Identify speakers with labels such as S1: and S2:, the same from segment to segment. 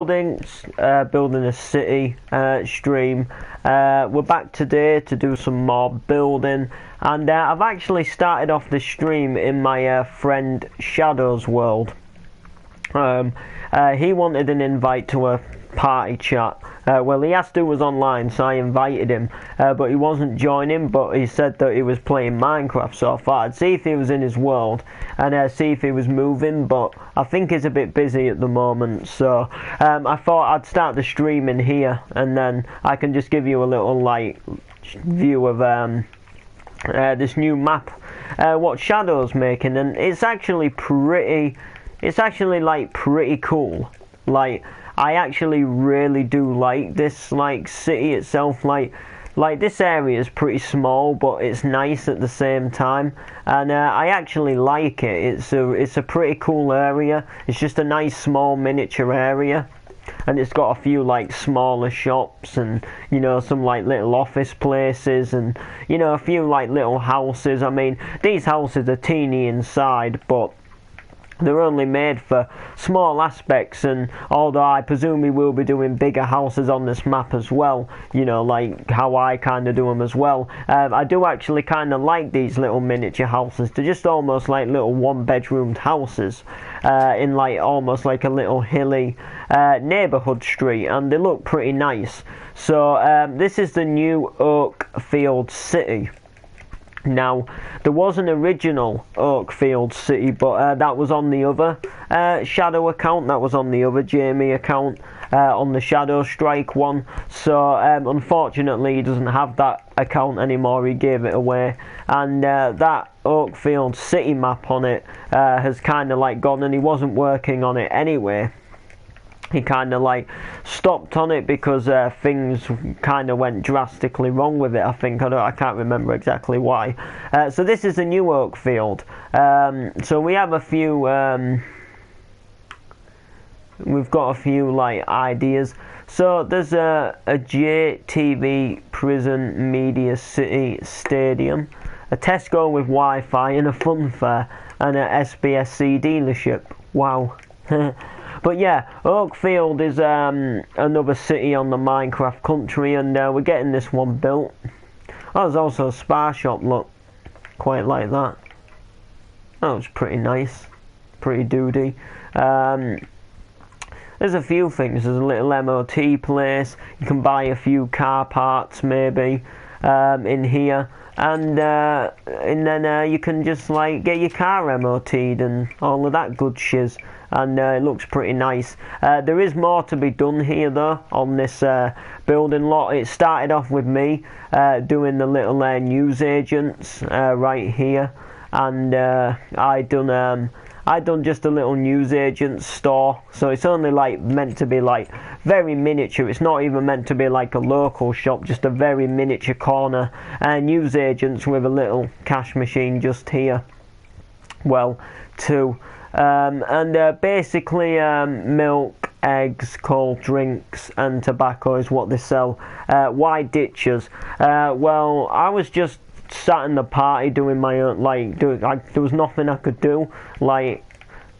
S1: Building a city stream. We're back today to do some more building, and I've actually started off the stream in my friend Shadow's world. He wanted an invite to a party chat. Well, he asked who was online, so I invited him, but he wasn't joining, but he said that he was playing Minecraft, so I thought I'd see if he was in his world and see if he was moving, but I think he's a bit busy at the moment, so I thought I'd start the stream in here, and then I can just give you a little like view of this new map, what Shadow's making, and it's actually pretty cool. Like, I actually really do like this like city itself. Like this area is pretty small, but it's nice at the same time, and I actually like it. It's a pretty cool area. It's just a nice small miniature area, and it's got a few like smaller shops, and you know, some like little office places, and you know, a few like little houses. I mean, these houses are teeny inside, but they're only made for small aspects, and although I presume we will be doing bigger houses on this map as well, you know, like how I kind of do them as well, I do actually kind of like these little miniature houses. They're just almost like little one-bedroomed houses in like almost like a little hilly neighbourhood street, and they look pretty nice. So this is the new Oakfield City. Now, there was an original Oakfield City, but that was on the other Shadow account. That was on the other Jamie account, on the Shadow Strike one. So, unfortunately, he doesn't have that account anymore. He gave it away. And that Oakfield City map on it has kind of like gone, and he wasn't working on it anyway. He kind of like stopped on it because things kind of went drastically wrong with it. I think I can't remember exactly why. So this is the new Oakfield. So we have a few. We've got a few like ideas. So there's a JTV Prison Media City Stadium, a Tesco with Wi-Fi, and a fun fair, and a SBSC dealership. Wow. But yeah, Oakfield is another city on the Minecraft country, and we're getting this one built. Oh, there's also a spar shop, look. Quite like that. That was pretty nice. Pretty doody. There's a few things. There's a little MOT place. You can buy a few car parts maybe in here. And then you can just like get your car MOT'd and all of that good shiz. And it looks pretty nice. There is more to be done here though on this building lot. It started off with me doing the little news agents right here, and I done just a little news agent store. So it's only like meant to be like very miniature. It's not even meant to be like a local shop, just a very miniature corner news agents with a little cash machine just here. Well, two. And basically milk, eggs, cold drinks and tobacco is what they sell. Why ditches? Well, I was just sat in the party doing my own, there was nothing I could do. Like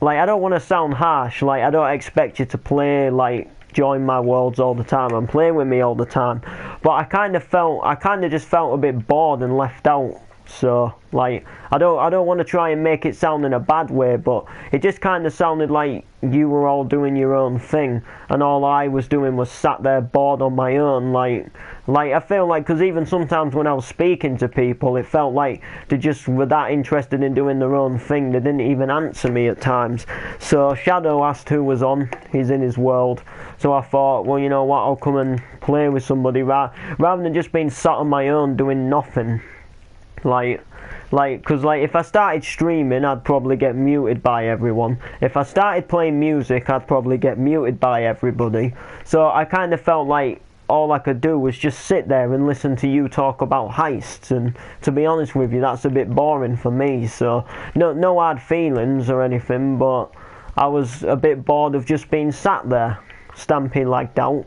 S1: I don't want to sound harsh, like I don't expect you to play, like join my worlds all the time and play with me all the time, but I kind of just felt a bit bored and left out. So like I don't want to try and make it sound in a bad way, but it just kind of sounded like you were all doing your own thing, and all I was doing was sat there bored on my own. Like I feel like, because even sometimes when I was speaking to people, it felt like they just were that interested in doing their own thing. They didn't even answer me at times. So Shadow asked who was on. He's in his world. So I thought, well, you know what, I'll come and play with somebody rather than just being sat on my own doing nothing. Because if I started streaming, I'd probably get muted by everyone. If I started playing music, I'd probably get muted by everybody. So I kind of felt like all I could do was just sit there and listen to you talk about heists, and to be honest with you, that's a bit boring for me. So no hard feelings or anything, but I was a bit bored of just being sat there. Stampy lagged out.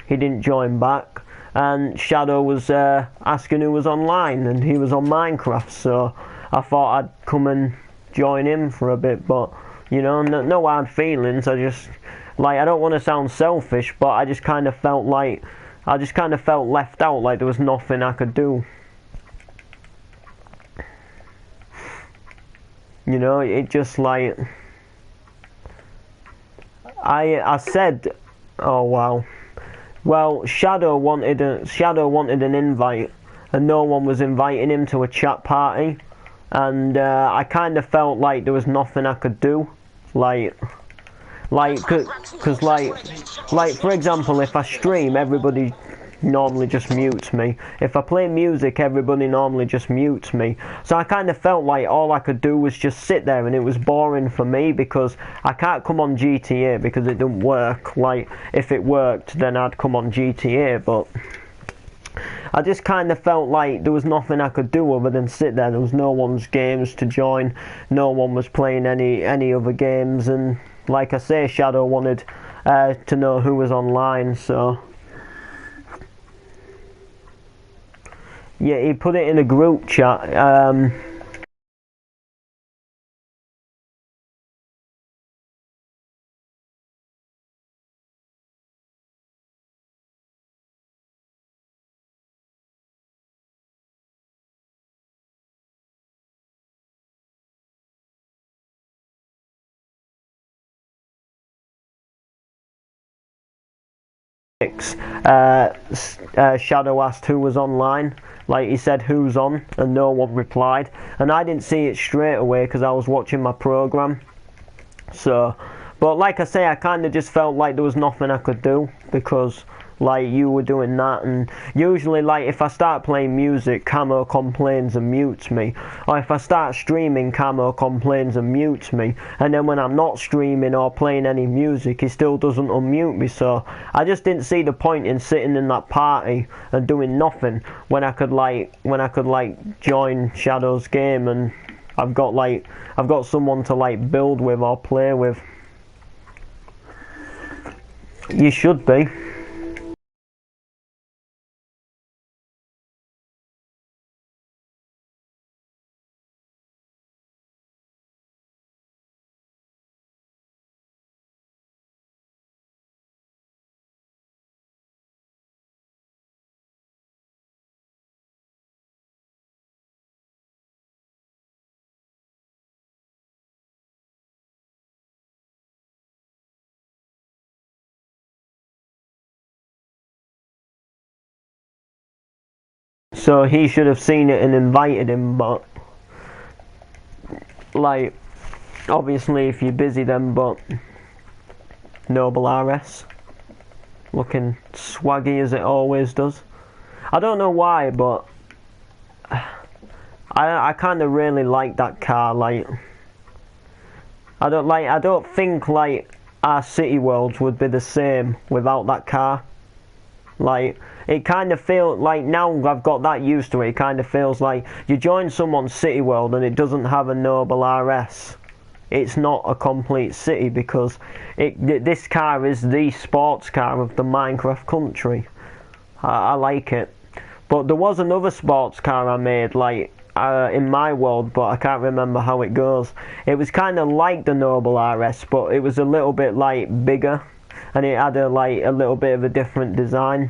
S1: He didn't join back. And Shadow was asking who was online, and he was on Minecraft, so I thought I'd come and join him for a bit, but you know, no hard feelings. like, I don't want to sound selfish, but I just kind of felt like, I just kind of felt left out, like there was nothing I could do. You know, it just like, I said, oh wow. Well, Shadow wanted an invite, and no one was inviting him to a chat party, and I kind of felt like there was nothing I could do, cause like for example, if I stream, everybody normally just mutes me. If I play music, everybody normally just mutes me. So I kind of felt like all I could do was just sit there, and it was boring for me because I can't come on GTA because it didn't work. Like, if it worked, then I'd come on GTA, but I just kind of felt like there was nothing I could do other than sit there. There was no one's games to join, no one was playing any other games, and like I say, Shadow wanted to know who was online, so yeah, he put it in a group chat. Shadow asked who was online. Like, he said who's on, and no one replied, and I didn't see it straight away because I was watching my program. So, but like I say, I kind of just felt like there was nothing I could do because like you were doing that, and usually like if I start playing music, Camo complains and mutes me, or if I start streaming, Camo complains and mutes me, and then when I'm not streaming or playing any music, he still doesn't unmute me. So I just didn't see the point in sitting in that party and doing nothing when I could join Shadow's game, and I've got someone to like build with or play with. You should be. So he should have seen it and invited him, but like obviously if you're busy then, but Noble RS looking swaggy as it always does. I don't know why, but I kind of really like that car. Like I don't think like our city worlds would be the same without that car. Like, it kind of feels like now I've got that used to it, it kind of feels like you join someone's city world and it doesn't have a Noble RS. It's not a complete city because this car is the sports car of the Minecraft country. I like it. But there was another sports car I made, like, in my world, but I can't remember how it goes. It was kind of like the Noble RS, but it was a little bit, like, bigger. And it had a little bit of a different design,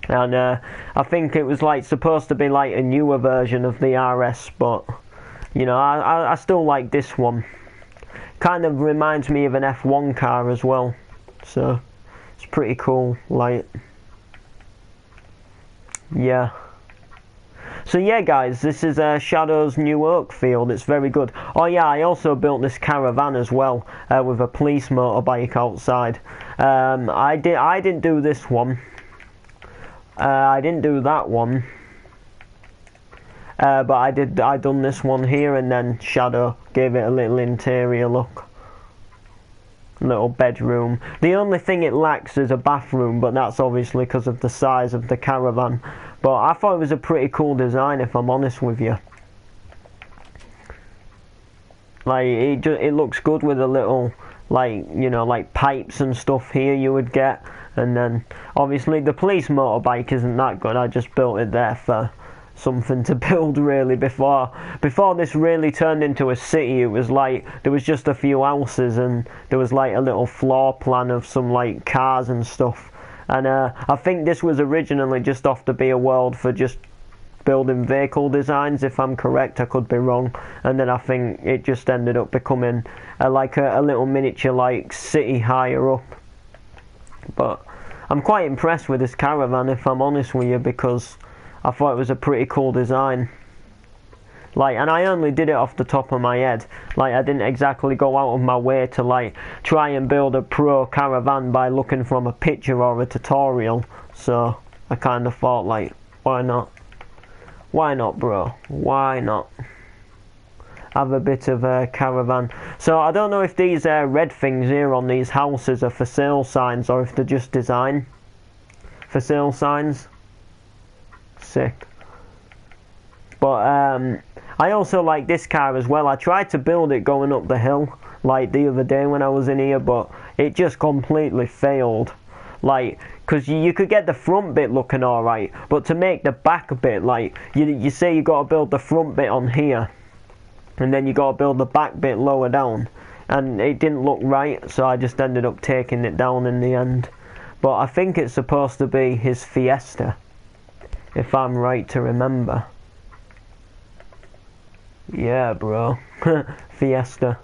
S1: and I think it was like supposed to be like a newer version of the RS, but you know, I still like this one. Kind of reminds me of an F1 car as well, so it's pretty cool. Like, yeah. So yeah guys, this is Shadow's new oak field. It's very good. Oh yeah, I also built this caravan as well, with a police motorbike outside. I didn't do this one. I didn't do that one. But I done this one here, and then Shadow gave it a little interior look. Little bedroom. The only thing it lacks is a bathroom, but that's obviously because of the size of the caravan. But I thought it was a pretty cool design, if I'm honest with you. Like, it looks good with a little, like, you know, like pipes and stuff here you would get. And then, obviously, the police motorbike isn't that good. I just built it there for something to build really before this really turned into a city. It was like there was just a few houses and there was like a little floor plan of some like cars and stuff. And I think this was originally just off to be a world for just building vehicle designs, if I'm correct. I could be wrong. And then I think it just ended up becoming like a little miniature like city higher up. But I'm quite impressed with this caravan, if I'm honest with you, because I thought it was a pretty cool design. Like, and I only did it off the top of my head. Like, I didn't exactly go out of my way to like try and build a pro caravan by looking from a picture or a tutorial. So I kind of thought, like, why not? Why not, bro? Why not? Have a bit of a caravan. So I don't know if these red things here on these houses are for sale signs or if they're just design. For sale signs. Sick. But I also like this car as well. I tried to build it going up the hill like the other day when I was in here, but it just completely failed. Like, because you could get the front bit looking alright, but to make the back bit, like, you say you got to build the front bit on here, and then you got to build the back bit lower down, and it didn't look right, so I just ended up taking it down in the end. But I think it's supposed to be his Fiesta, if I'm right to remember. Yeah, bro. Fiesta.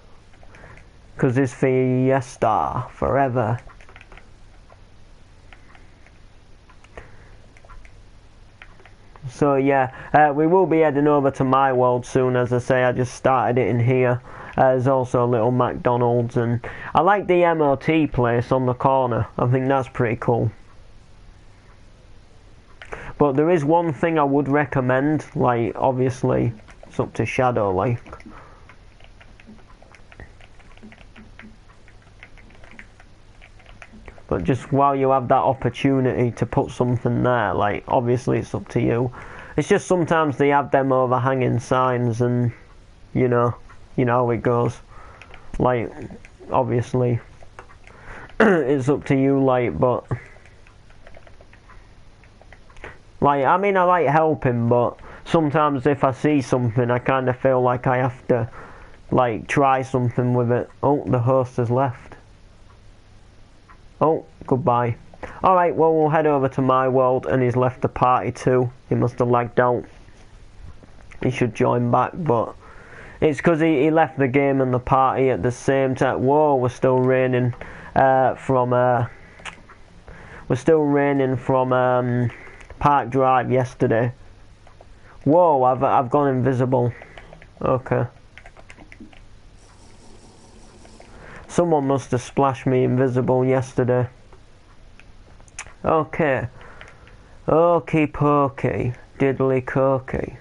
S1: Because it's Fiesta forever. So yeah, we will be heading over to my world soon. As I say, I just started it in here. There's also a little McDonald's, and I like the MOT place on the corner. I think that's pretty cool. But there is one thing I would recommend, like, obviously it's up to Shadow, like. But just while you have that opportunity to put something there, like, obviously it's up to you. It's just sometimes they have them overhanging signs, and you know how it goes. Like, obviously it's up to you, like, but like, I mean, I like helping, but sometimes if I see something, I kind of feel like I have to like try something with it. Oh, the host has left. Oh, goodbye. Alright, well, we'll head over to my world, and he's left the party too. He must have lagged out. He should join back, but it's because he left the game and the party at the same time. Whoa, we're still raining from Park Drive yesterday. Whoa, I've gone invisible. Okay. Someone must have splashed me invisible yesterday. Okay. Okie pokey. Diddly cokey.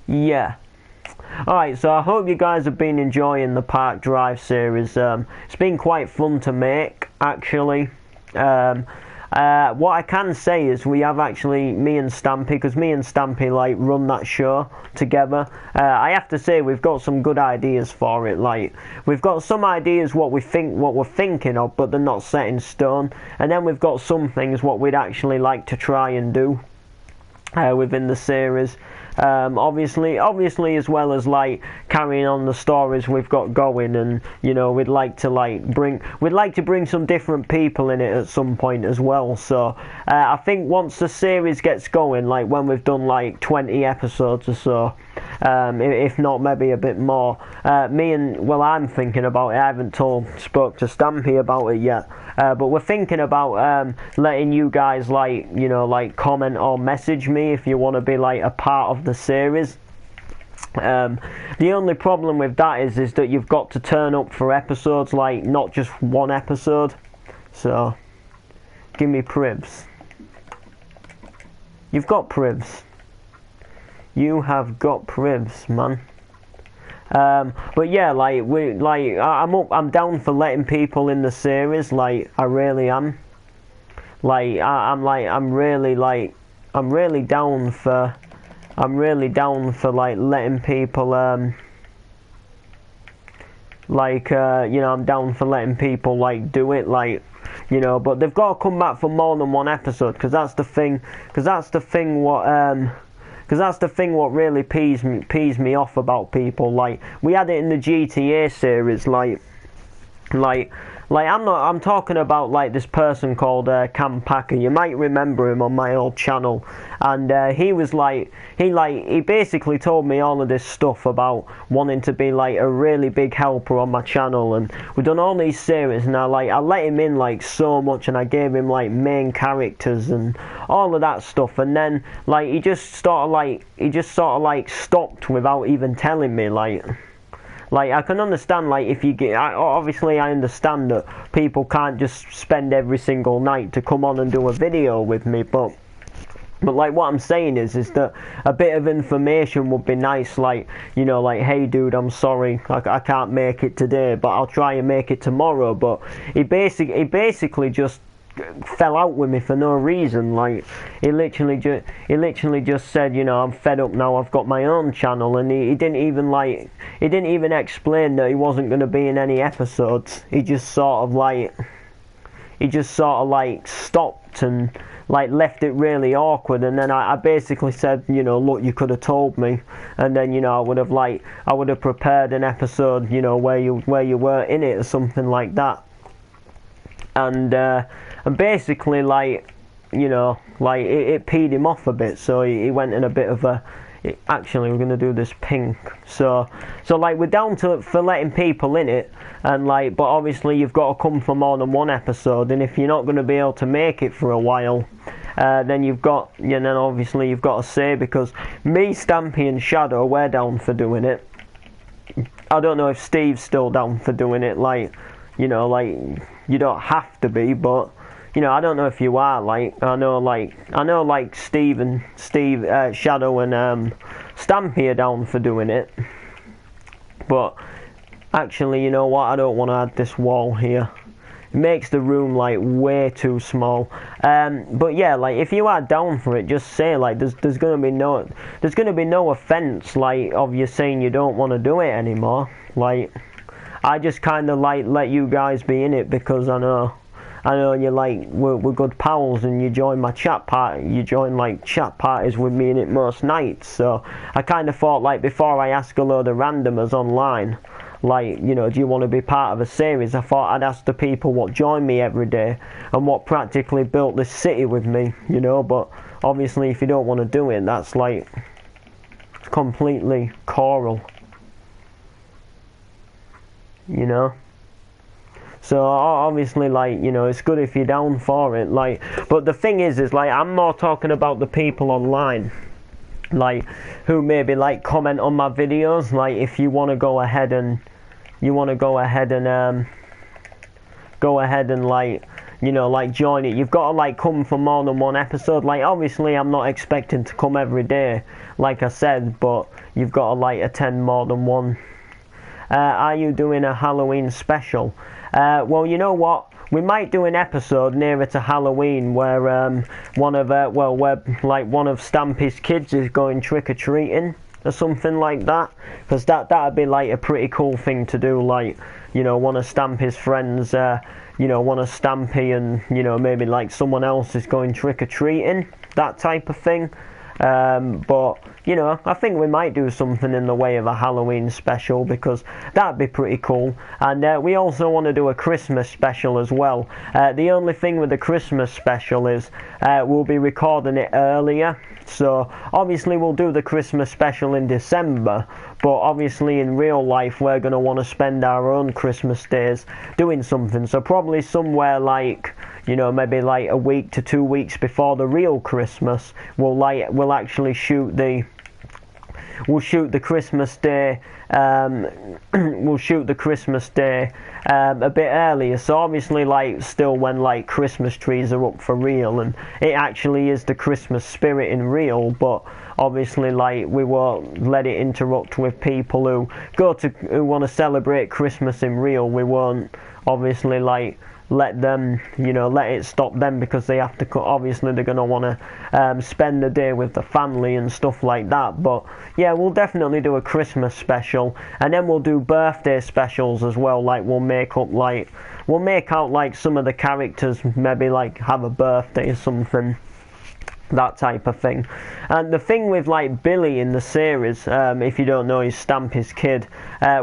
S1: Yeah. Alright, so I hope you guys have been enjoying the Park Drive series. It's been quite fun to make, actually. What I can say is we have actually, me and Stampy, because me and Stampy like run that show together. I have to say we've got some good ideas for it. Like, we've got some ideas what we're thinking of, but they're not set in stone. And then we've got some things what we'd actually like to try and do within the series. Obviously as well as like carrying on the stories we've got going, and we'd like to bring some different people in it at some point as well. So I think once the series gets going, like when we've done like 20 episodes or so, if not maybe a bit more, I'm thinking about it. I haven't spoke to Stampy about it yet, but we're thinking about letting you guys like comment or message me if you want to be like a part of the series. The only problem with that is that you've got to turn up for episodes, like not just one episode. So give me privs. You've got privs. You have got privs, man. But yeah, I'm down for letting people in the series. Like, I really am. Like, I'm really down for like letting people I'm down for letting people like do it. Like, you know. But they've got to come back for more than one episode, because that's the thing. Because that's the thing what really pees me off about people. Like, we had it in the GTA series, like I'm talking about like this person called Cam Packer. You might remember him on my old channel, and he basically told me all of this stuff about wanting to be like a really big helper on my channel, and we've done all these series, and I let him in like so much, and I gave him like main characters and all of that stuff, and then like he just sort of stopped without even telling me. Like, I can understand, like, if you get... obviously, I understand that people can't just spend every single night to come on and do a video with me, but like, what I'm saying is that a bit of information would be nice, like, you know, like, hey, dude, I'm sorry, I can't make it today, but I'll try and make it tomorrow. But he basically just fell out with me for no reason. Like, he literally just said, you know, I'm fed up now, I've got my own channel, and he didn't even explain that he wasn't going to be in any episodes. He just sort of stopped and like left it really awkward, and then I basically said, you know, look, you could have told me, and then, you know, I would have prepared an episode, you know, where you were in it or something like that. And basically, like, you know, like, it peed him off a bit, so he went in a bit of a... Actually, we're going to do this pink. So like, we're down for letting people in it, and like, but obviously you've got to come for more than one episode, and if you're not going to be able to make it for a while, then obviously you've got to say, because me, Stampy and Shadow, we're down for doing it. I don't know if Steve's still down for doing it, like, you know, like, you don't have to be, but, you know, I don't know if you are. Like, I know Steve, Shadow and Stampy are down for doing it. But actually, you know what? I don't want to add this wall here. It makes the room like way too small. But yeah, like, if you are down for it, just say, like, there's gonna be no offense, like, of you saying you don't want to do it anymore. Like, I just kind of like let you guys be in it, because I know you're like, we're good pals, and you join my chat party. You join like chat parties with me in it most nights. So I kind of thought, like, before I ask a load of randomers online, like, you know, do you want to be part of a series? I thought I'd ask the people what join me every day and what practically built this city with me, you know. But obviously, if you don't want to do it, that's like completely choral, you know. So obviously, like, you know, it's good if you're down for it, like, but the thing is like, I'm more talking about the people online, like, who maybe like comment on my videos. Like, if you want to go ahead and like, you know, like, join it, you've got to like come for more than one episode. Like, obviously I'm not expecting to come every day, like I said, but you've got to like attend more than one. Are you doing a Halloween special? Well, you know what? We might do an episode nearer to Halloween where one of Stampy's kids is going trick-or-treating or something like that, because that'd be like a pretty cool thing to do. Like, you know, one of Stampy's friends, you know, one of Stampy and, you know, maybe like someone else is going trick-or-treating, that type of thing. But, you know, I think we might do something in the way of a Halloween special, because that'd be pretty cool. And we also want to do a Christmas special as well. The only thing with the Christmas special is we'll be recording it earlier. So obviously we'll do the Christmas special in December, but obviously in real life we're going to want to spend our own Christmas days doing something. So probably somewhere like, you know, maybe like a week to 2 weeks before the real Christmas, we'll actually shoot the Christmas day. We'll shoot the Christmas day a bit earlier. So obviously, like, still when like Christmas trees are up for real, and it actually is the Christmas spirit in real. But obviously, like, we won't let it interrupt with people who want to celebrate Christmas in real. We won't obviously like let it stop them, because they have to, obviously they're going to want to spend the day with the family and stuff like that. But yeah, we'll definitely do a Christmas special, and then we'll do birthday specials as well. Like, we'll make up like we'll make out like some of the characters maybe like have a birthday or something, that type of thing. And the thing with like Billy in the series, if you don't know, he's Stampy's kid,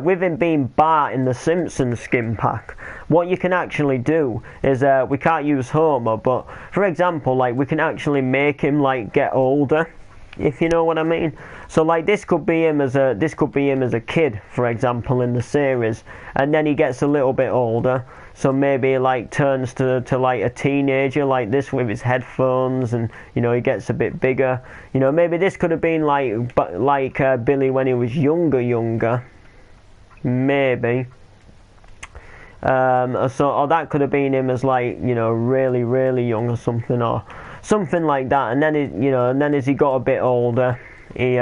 S1: with him being Bart in the Simpsons skin pack, what you can actually do is, we can't use Homer, but for example, like we can actually make him like get older, if you know what I mean. So like this could be him as a kid, for example, in the series, and then he gets a little bit older. So maybe he like turns to like a teenager like this with his headphones, and you know he gets a bit bigger. You know, maybe this could have been like Billy when he was younger, maybe. Or that could have been him as like, you know, really young or something like that. And then as he got a bit older, he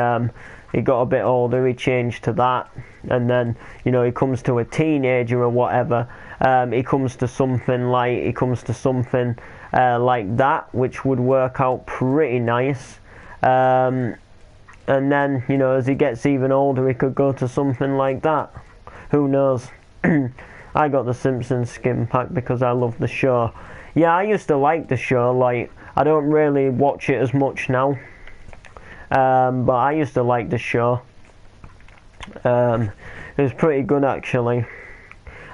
S1: changed to that, and then you know he comes to a teenager or whatever. He comes to something like that, which would work out pretty nice. And then you know as he gets even older, he could go to something like that. Who knows? I got the Simpsons skin pack because I love the show. Yeah, I used to like the show. Like I don't really watch it as much now. But I used to like the show. It was pretty good actually.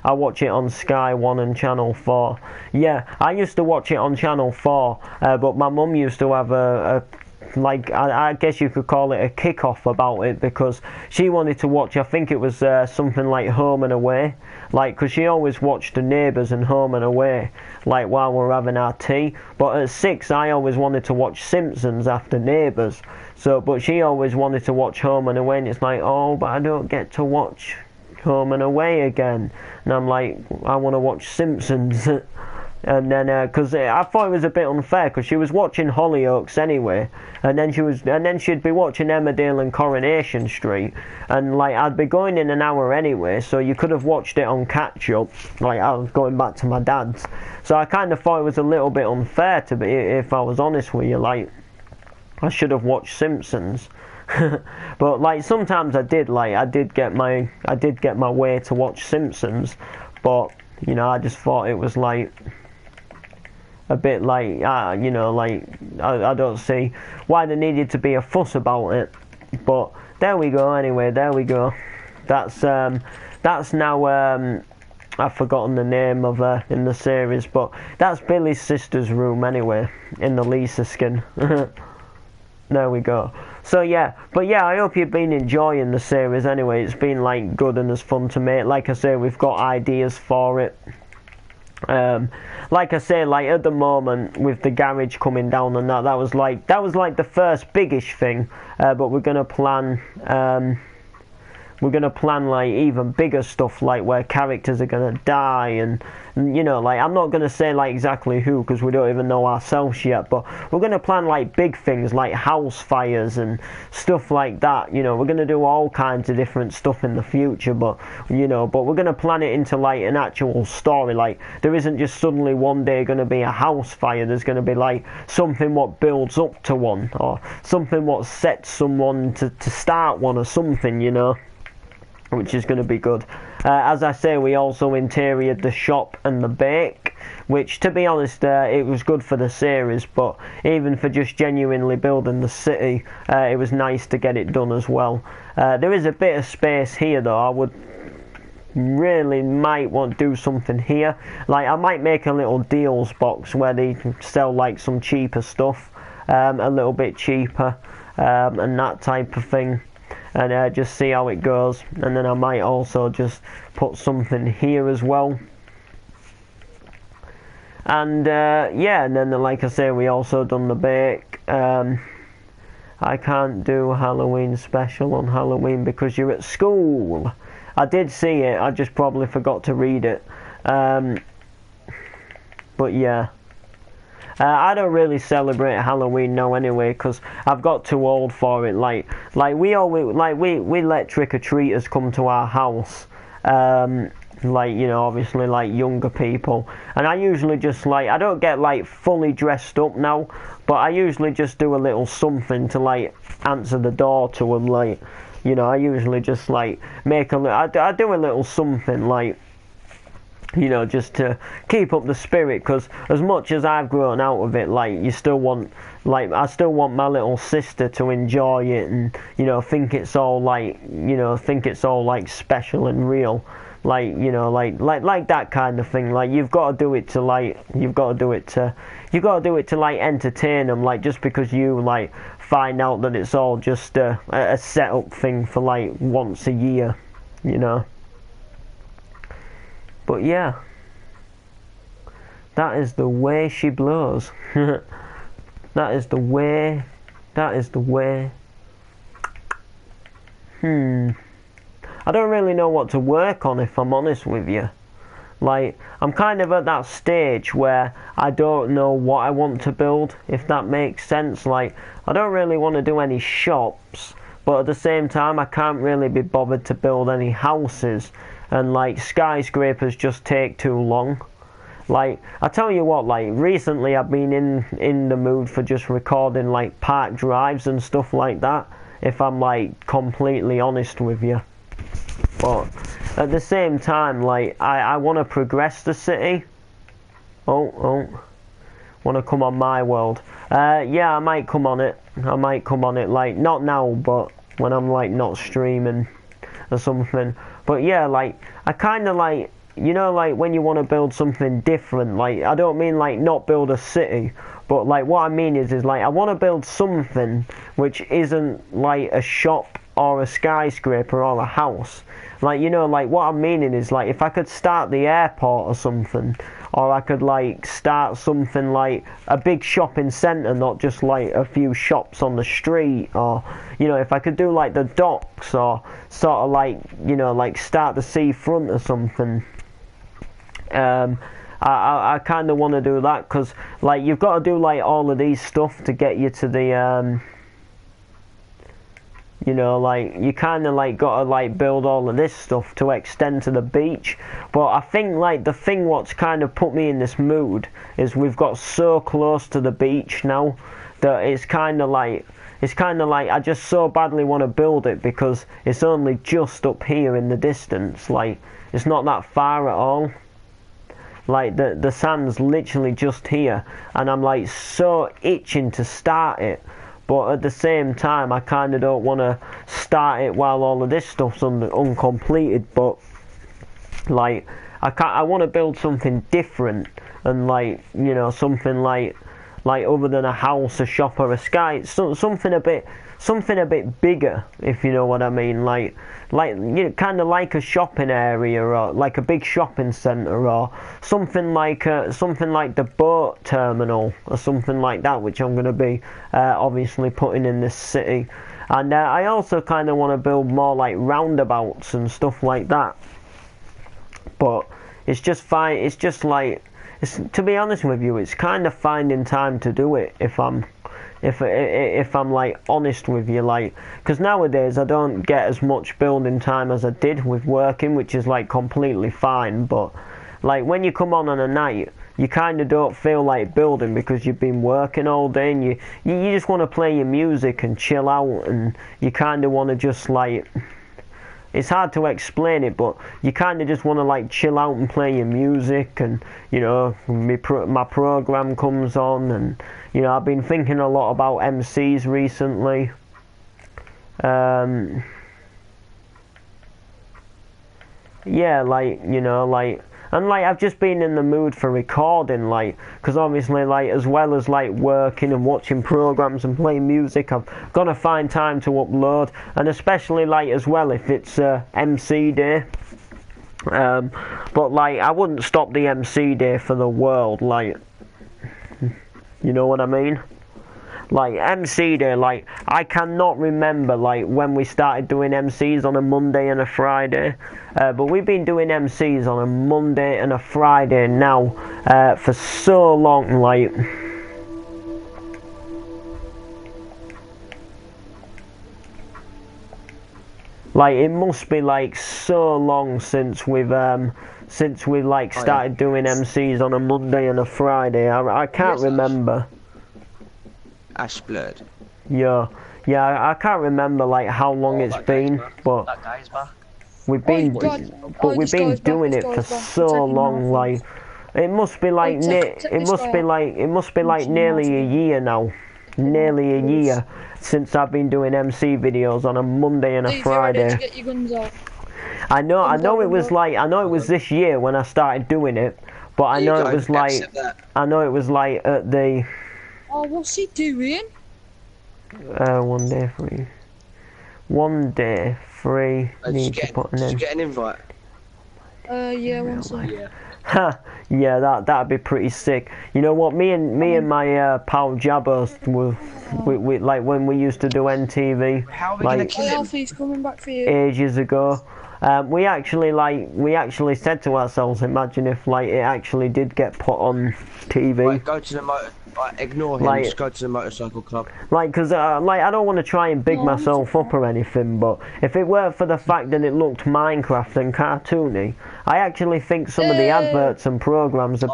S1: I watch it on Sky 1 and Channel 4. Yeah, I used to watch it on Channel 4, but my mum used to have I guess you could call it a kick-off about it, because she wanted to watch, I think it was something like Home and Away, like, because she always watched The Neighbours and Home and Away, like, while we were having our tea. But at 6, I always wanted to watch Simpsons after Neighbours, but she always wanted to watch Home and Away, and it's like, oh, but I don't get to watch Home and Away again. And I'm like, I want to watch Simpsons. And then, because I thought it was a bit unfair, because she was watching Hollyoaks anyway, and then she'd be watching Emmerdale and Coronation Street, and like I'd be going in an hour anyway, so you could have watched it on catch up. Like I was going back to my dad's, so I kind of thought it was a little bit unfair, to be, if I was honest with you. Like I should have watched Simpsons. But like sometimes I did get my way to watch Simpsons, but you know I just thought it was like a bit like, you know, like I don't see why there needed to be a fuss about it. But there we go. Anyway, there we go. That's now I've forgotten the name of her in the series, but that's Billy's sister's room anyway, in the Lisa skin. There we go. So yeah, but yeah, I hope you've been enjoying the series anyway. It's been like good and it's fun to make. Like I say, we've got ideas for it. Like I say, like at the moment with the garage coming down and that was like the first biggish thing. But we're gonna plan like even bigger stuff, like where characters are gonna die, and you know, like I'm not gonna say like exactly who, because we don't even know ourselves yet, but we're gonna plan like big things like house fires and stuff like that. You know, we're gonna do all kinds of different stuff in the future, but you know, but we're gonna plan it into like an actual story. Like there isn't just suddenly one day gonna be a house fire. There's gonna be like something what builds up to one, or something what sets someone to start one, or something, you know, which is going to be good. As I say, we also interiored the shop and the bake, which, to be honest, it was good for the series, but even for just genuinely building the city, it was nice to get it done as well. There is a bit of space here, though. I would really might want to do something here. Like, I might make a little deals box where they sell, like, some cheaper stuff, a little bit cheaper, and that type of thing. And just see how it goes, and then I might also just put something here as well. And yeah, and then like I say, we also done the bake. I can't do Halloween special on Halloween because you're at school. I did see it, I just probably forgot to read it. But yeah. I don't really celebrate Halloween now anyway, because I've got too old for it. Like we let trick-or-treaters come to our house, like, you know, obviously like younger people, and I usually just like, I don't get like fully dressed up now, but I usually just do a little something to like answer the door to them. Like, you know, I usually just like make I do a little something, like you know, just to keep up the spirit, because as much as I've grown out of it, like, you still want, like, I still want my little sister to enjoy it and, you know, think it's all like, you know, think it's all like special and real, like, you know, like that kind of thing. Like, you've got to do it to, like, you've got to do it to like entertain them, like, just because you like find out that it's all just a setup thing for like once a year, you know. But yeah, that is the way she blows. That is the way. That is the way. I don't really know what to work on, if I'm honest with you. Like, I'm kind of at that stage where I don't know what I want to build, if that makes sense. Like, I don't really want to do any shops, but at the same time I can't really be bothered to build any houses, and like skyscrapers just take too long. Like, I tell you what, like, recently I've been in the mood for just recording like park drives and stuff like that, if I'm like completely honest with you. But at the same time, like, I want to progress the city. Want to come on my world. Yeah, I might come on it. Like, not now, but when I'm like not streaming or something. But yeah, like, I kind of like, you know, like when you want to build something different, like, I don't mean like not build a city, but like what I mean is like I want to build something which isn't like a shop or a skyscraper or a house. Like, you know, like what I'm meaning is like if I could start the airport or something, or I could like start something like a big shopping centre, not just like a few shops on the street, or, you know, if I could do like the docks, or sort of like, you know, like start the seafront or something. I kind of want to do that, because like you've got to do like all of these stuff to get you to the you know, like, you kind of like got to like build all of this stuff to extend to the beach. But I think like the thing what's kind of put me in this mood is we've got so close to the beach now that it's kind of like I just so badly want to build it, because it's only just up here in the distance. Like, it's not that far at all. Like, the sand's literally just here, and I'm like so itching to start it. But at the same time, I kind of don't want to start it while all of this stuff's uncompleted. But like, I want to build something different, and like, you know, something like other than a house, a shop, or a sky, something a bit bigger, if you know what I mean. Like, you know, kind of like a shopping area, or like a big shopping centre, or something like the boat terminal, or something like that, which I'm going to be obviously putting in this city. And I also kind of want to build more like roundabouts and stuff like that. But it's just fine. It's just like, to be honest with you, it's kind of finding time to do it, if I'm like honest with you, like, because nowadays I don't get as much building time as I did with working, which is like completely fine. But like, when you come on a night, you kind of don't feel like building because you've been working all day, and you just want to play your music and chill out, and you kind of want to just like, it's hard to explain it, but you kind of just want to like chill out and play your music, and, you know, my program comes on, and, you know, I've been thinking a lot about MCs recently. Yeah, like, you know, like, and like I've just been in the mood for recording, like, because obviously, like, as well as like working and watching programs and playing music, I've got to find time to upload, and especially like as well if it's MC day. But like, I wouldn't stop the MC day for the world, like, you know what I mean? Like, MC day, like, I cannot remember like when we started doing MCs on a Monday and a Friday, but we've been doing MCs on a Monday and a Friday now for so long. Like, it must be like so long since we've like started doing MCs on a Monday and a Friday. I can't remember.
S2: Ashblood.
S1: Yeah, I can't remember like how long it's been, but
S3: that guy's back.
S1: we've been doing it for so long. Like it must be like it must be like nearly a year now, nearly a year since I've been doing MC videos on a Monday and a Friday.
S2: Get your guns out.
S1: I know it was this year when I started doing it, but I know it was like at the.
S2: Oh, what's he doing?
S1: 1 day free. 1 day free. Need to put an
S3: Did you get an invite?
S2: Yeah, one second.
S3: Yeah.
S1: Ha! Yeah, that'd be pretty sick. You know what? Me and my pal Jabba we like when we used to do NTV.
S3: How are we gonna kill him?
S2: Alfie's coming back for you.
S1: Ages ago. We actually said to ourselves, imagine if like it actually did get put on TV.
S3: Right, go to the ignore him. Just go to the motorcycle club.
S1: Like, cause like I don't want to try and big myself up or anything, but if it weren't for the fact that it looked Minecraft and cartoony, I actually think some of the adverts and programs are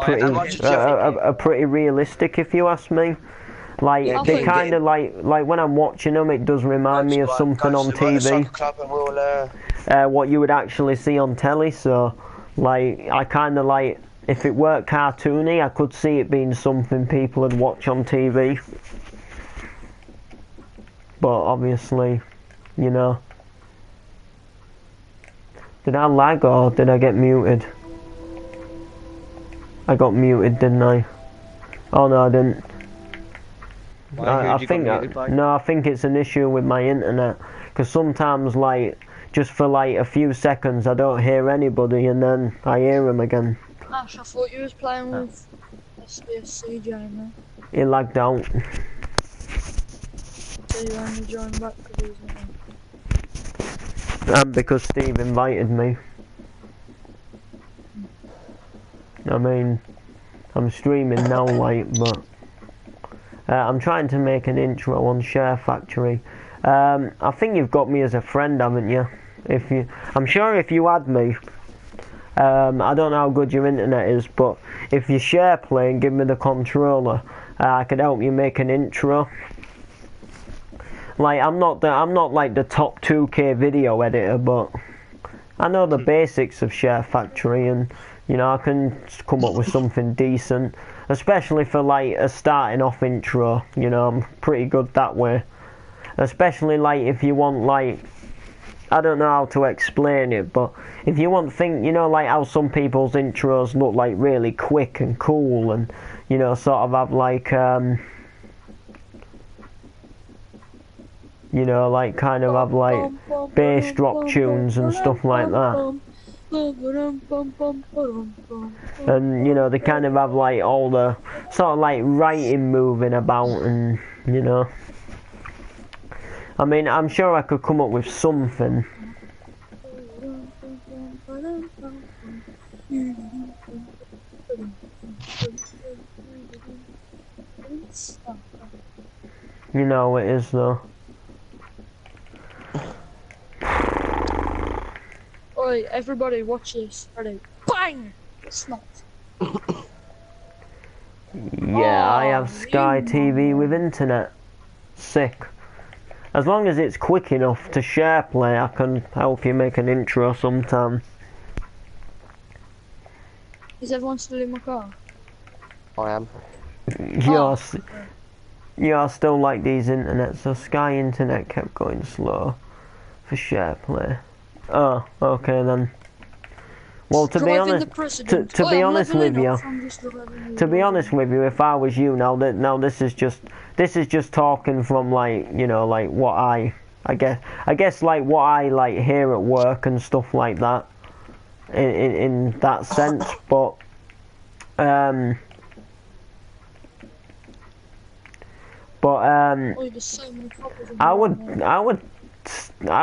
S1: pretty realistic, if you ask me. Like they kind of like when I'm watching them, it does remind me of something on TV. What you would actually see on telly. So, like I kind of like. If it weren't cartoony, I could see it being something people would watch on TV. But obviously, you know. Did I lag or did I get muted? I got muted, didn't I? Oh no, I didn't. I think it's an issue with my internet. Because sometimes, like, just for like a few seconds, I don't hear anybody, and then I hear them again.
S2: Ash, I thought you was playing with SBSCJ, man.
S1: It lagged out.
S2: So you only joined back because he was
S1: And because Steve invited me. I mean, I'm streaming now, like, but I'm trying to make an intro on Share Factory. I think you've got me as a friend, haven't you? I'm sure if you add me. I don't know how good your internet is, but if you share play and give me the controller, I could help you make an intro. Like I'm not like the top 2K video editor, but I know the basics of Share Factory, and you know I can come up with something decent, especially for like a starting off intro. You know I'm pretty good that way, especially like if you want like. I don't know how to explain it, but if you want you know, like how some people's intros look like really quick and cool, and you know, sort of have like, you know, like kind of have like bass drop tunes and stuff like that, and you know, they kind of have like all the sort of like writing moving about, and you know. I mean, I'm sure I could come up with something. You know it is though.
S2: Oi, everybody watch this. Ready? Bang! Snot.
S1: Yeah, I have Sky TV with internet. Sick. As long as it's quick enough to share play, I can help you make an intro sometime.
S2: Is everyone still in my car?
S3: I am.
S1: You're still like these internet, so Sky internet kept going slow for share play. Oh, okay then. Well, to be honest with you, if I was you, now this is just talking from like, you know, like what I guess like what I like hear at work and stuff like that, in that sense. But I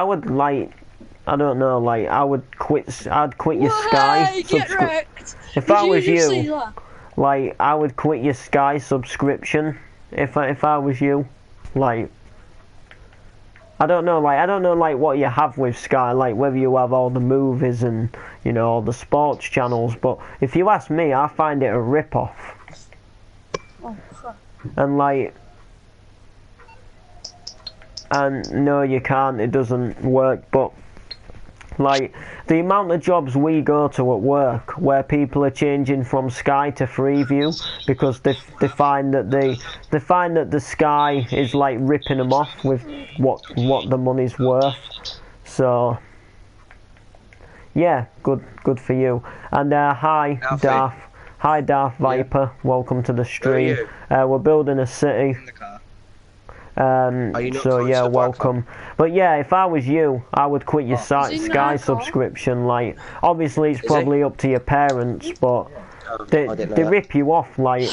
S1: would like. I don't know, like I'd quit your Sky subscription. If I was you, like I would quit your Sky subscription. If I was you, like I don't know like what you have with Sky, like whether you have all the movies and you know all the sports channels. But if you ask me, I find it a rip-off.
S2: Oh crap!
S1: And like, and no, you can't. It doesn't work, but. Like, the amount of jobs we go to at work where people are changing from Sky to Freeview because they find that the Sky is like ripping them off with what the money's worth. So yeah, good for you. And hi
S3: Alfie.
S1: Darth Viper, welcome to the stream. We're building a city.
S4: In the car.
S1: So yeah, welcome. But yeah, if I was you, I would quit your Sky
S2: car?
S1: subscription. Like, obviously it's probably up to your parents, but they rip you off, like.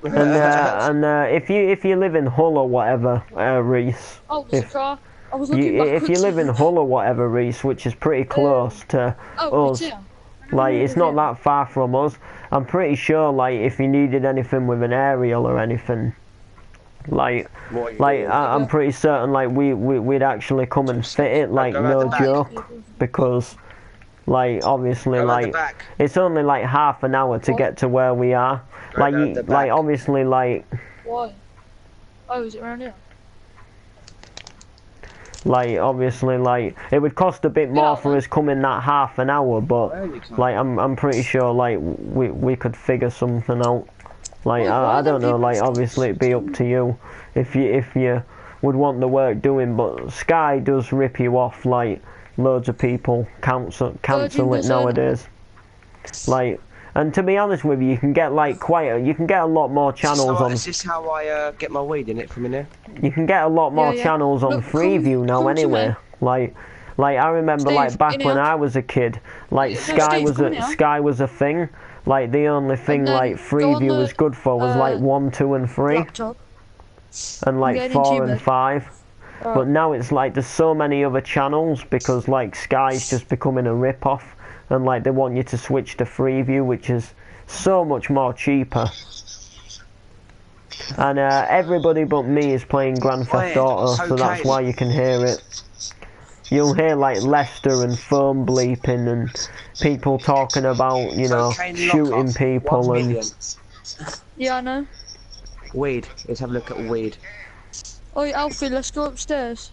S1: And if you live in Hull or whatever, Reese.
S2: Oh, there's a car. I was looking
S1: If you live in Hull or whatever, Reese, which is pretty close to us, like it's not that far from us. I'm pretty sure, like, if you needed anything with an aerial or anything, I'm pretty certain, like, we'd actually come and fit it, like, no joke, because, like, obviously, like, it's only like half an hour to get to where we are, like, obviously, like.
S2: Why? Oh, is it around here?
S1: Like, obviously, like, it would cost a bit more for us coming that half an hour, but, like, I'm pretty sure, like, we could figure something out. Like, I don't know, like, obviously it'd be up to you if you would want the work doing, but Sky does rip you off, like, loads of people cancel it nowadays. Like, and to be honest with you, you can get, like, you can get a lot more channels on.
S3: Is this how I get my weed in it from in there?
S1: You can get a lot more channels on Freeview now anyway. Like I remember,
S2: Steve,
S1: like, back when I was a kid, like, Sky was a thing. Like, the only thing, like, Freeview was good for was, like, 1, 2 and 3.
S2: Laptop.
S1: And, like, 4 and 5. But now it's, like, there's so many other channels because, like, Sky's just becoming a rip-off. And, like, they want you to switch to Freeview, which is so much more cheaper. And everybody but me is playing Grand Theft Auto, so that's why you can hear it. You'll hear, like, Lester and phone bleeping and people talking about, you know, shooting people and.
S2: Yeah, I know.
S3: Weed. Let's have a look at weed.
S2: Oh, Alfie, let's go upstairs.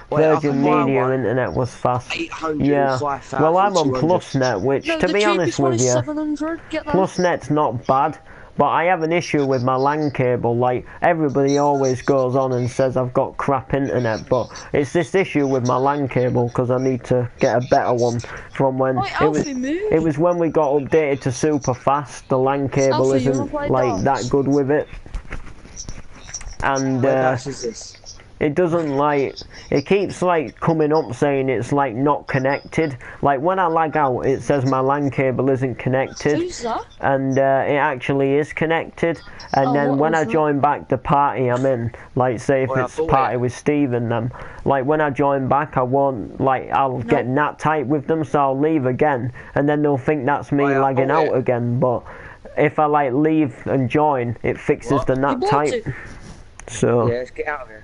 S1: Virgin Media internet was fast. Yeah. Well, I'm on PlusNet, which, to be honest with you, PlusNet's not bad. But I have an issue with my LAN cable. Like, everybody always goes on and says I've got crap internet, but it's this issue with my LAN cable because I need to get a better one from when it was when we got updated to super fast. The LAN cable isn't like that good with it, and it doesn't, like, it keeps, like, coming up saying it's, like, not connected. Like, when I lag out, it says my LAN cable isn't connected.
S2: Who's that?
S1: And it actually is connected. And then when I join back the party I'm in, like, say if it's a party with Steve and them, like, when I join back, I won't, like, I'll get NAT type with them, so I'll leave again. And then they'll think that's me lagging out again. But if I, like, leave and join, it fixes the NAT type. So.
S3: Yeah, let's get out of here.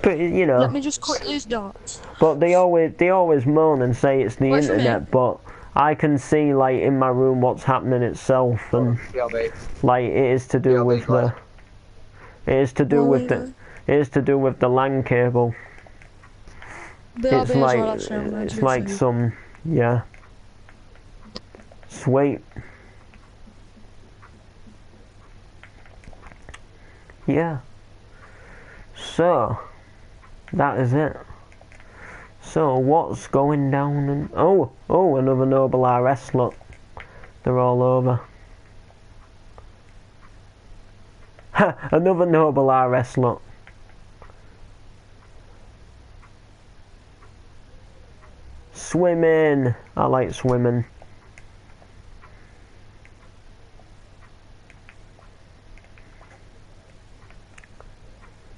S1: You know.
S2: Let me just quit these dots.
S1: But they always moan and say it's the internet, but I can see, like, in my room what's happening itself, and like it is to do with the LAN cable. It's like some sweet. Yeah. So that is it. So what's going down? And oh, another Noble RS. Look, they're all over. Another Noble RS. Look. Swimming. I like swimming.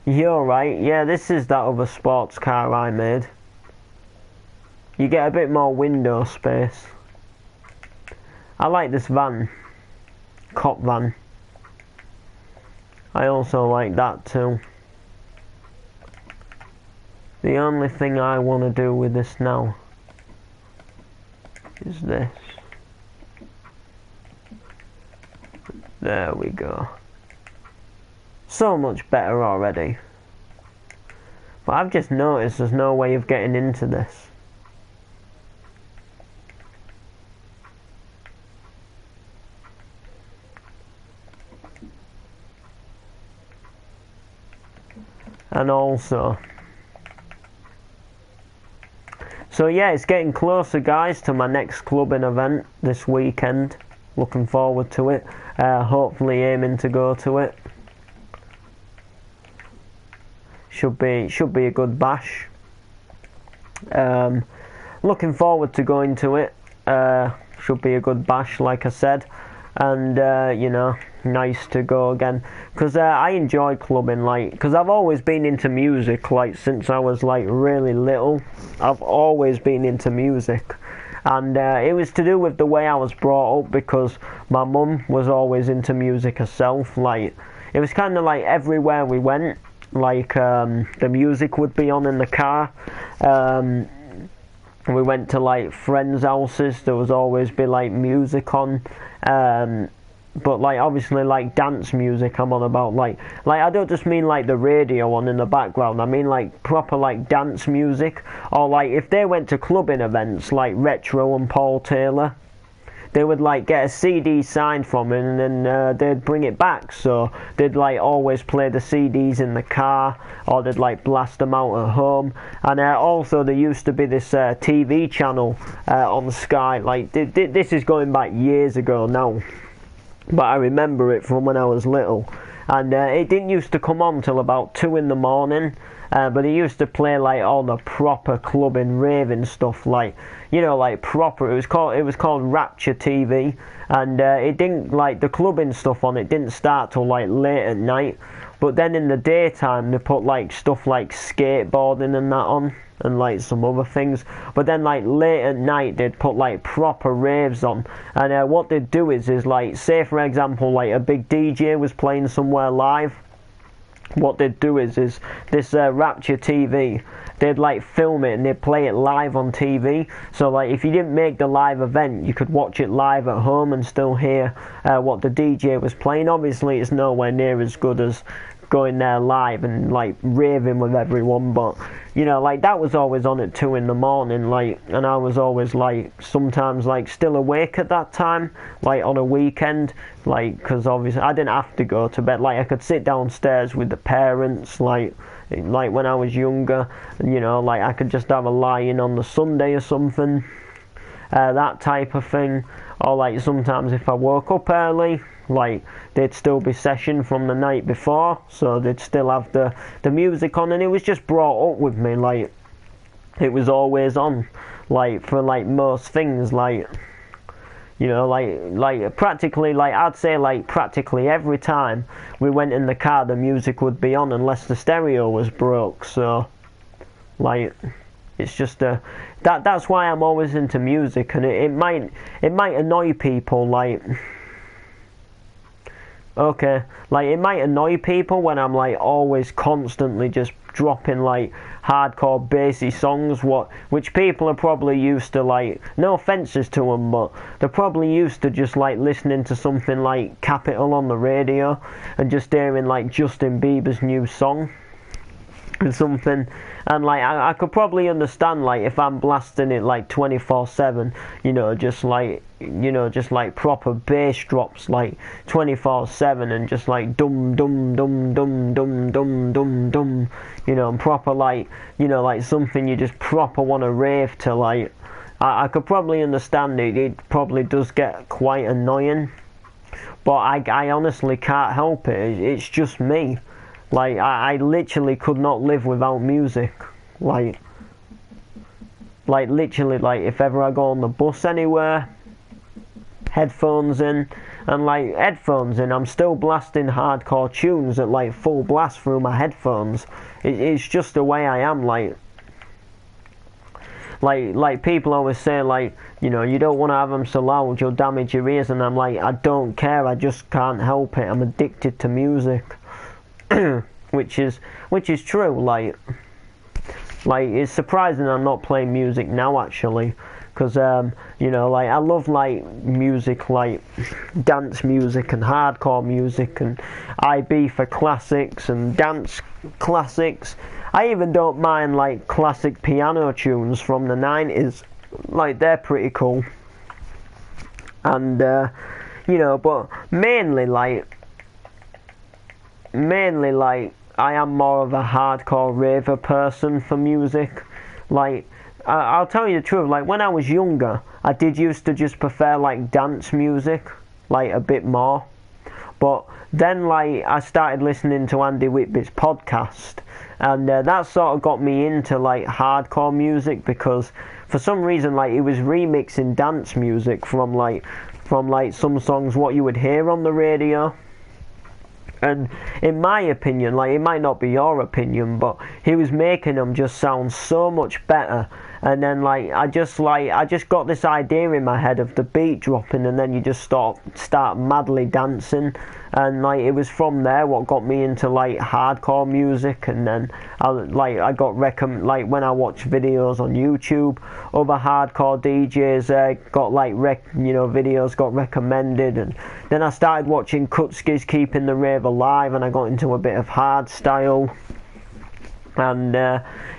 S1: You're right. Yeah, this is that other sports car I made. You get a bit more window space. I like this van. Cop van. I also like that too. The only thing I want to do with this now is this. There we go. So much better already. But I've just noticed there's no way of getting into this. and also. So yeah, it's getting closer, guys, to my next clubbing event this weekend. Looking forward to it. Hopefully aiming to go to it. Should be a good bash. Looking forward to going to it. Should be a good bash, like I said, and you know, nice to go again, because I enjoy clubbing, like, because I've always been into music, like, since I was like really little. I've always been into music, and it was to do with the way I was brought up, because my mum was always into music herself. Like, it was kind of like everywhere we went, like the music would be on in the car. We went to like friends' houses, there was always be like music on, but like obviously like dance music I'm on about, like I don't just mean like the radio on in the background, I mean like proper like dance music. Or like if they went to clubbing events like Retro and Paul Taylor, they would like get a CD signed from him, and then they'd bring it back, so they'd like always play the CDs in the car, or they'd like blast them out at home. And also there used to be this TV channel on Sky, like this is going back years ago now, but I remember it from when I was little, and it didn't used to come on till about 2 in the morning. But it used to play like all the proper clubbing, raving stuff, like, you know, like proper. It was called Rapture TV, and it didn't, like, the clubbing stuff on it didn't start till like late at night. But then in the daytime they put like stuff like skateboarding and that on, and like some other things. But then like late at night they'd put like proper raves on, and what they'd do is like, say for example like a big DJ was playing somewhere live. What they'd do is this Rapture TV, they'd like film it and they'd play it live on TV. So like if you didn't make the live event, you could watch it live at home and still hear what the DJ was playing. Obviously it's nowhere near as good as going there live and like raving with everyone, but you know, like that was always on at 2 in the morning, like, and I was always like sometimes like still awake at that time, like on a weekend, like, because obviously I didn't have to go to bed, like I could sit downstairs with the parents, like when I was younger, you know, like I could just have a lie-in on the Sunday or something, that type of thing. Or like sometimes if I woke up early, like they'd still be session from the night before, so they'd still have the music on, and it was just brought up with me, like it was always on, like for like most things, like, you know, like practically, like I'd say like practically every time we went in the car the music would be on unless the stereo was broke. So like it's just that's why I'm always into music, and it might annoy people, like, okay, like it might annoy people when I'm like always constantly just dropping like hardcore bassy songs, which people are probably used to, like, no offences to them, but they're probably used to just like listening to something like Capital on the radio and just hearing like Justin Bieber's new song and something. And like I could probably understand like if I'm blasting it like 24/7, you know, just like proper bass drops like 24/7, and just like dum dum dum dum dum dum dum dum, you know, and proper like, you know, like something you just proper want to rave to. Like I could probably understand it. It probably does get quite annoying, but I honestly can't help it. It's just me. Like, I literally could not live without music. Like literally, like, if ever I go on the bus anywhere, headphones in, and like, headphones in, I'm still blasting hardcore tunes at like full blast through my headphones. It's just the way I am, like people always say, like, you know, you don't want to have them so loud, you'll damage your ears, and I'm like, I don't care, I just can't help it, I'm addicted to music. which is true. Like it's surprising I'm not playing music now, actually, because you know, like I love like music, like dance music and hardcore music, and IB for classics and dance classics. I even don't mind like classic piano tunes from the 90s, like they're pretty cool. And you know, but mainly like I am more of a hardcore raver person for music. Like, I'll tell you the truth, like when I was younger, I did used to just prefer like dance music, like a bit more. But then like I started listening to Andy Whitby's podcast, and that sort of got me into like hardcore music, because for some reason like he was remixing dance music from like some songs what you would hear on the radio. And in my opinion, like it might not be your opinion, but he was making them just sound so much better. And then like I just got this idea in my head of the beat dropping, and then you just start madly dancing. And like it was from there what got me into like hardcore music. And then I got like when I watched videos on YouTube, other hardcore DJs got like videos got recommended, and then I started watching Kutski's Keeping the Rave Alive, and I got into a bit of hardstyle. And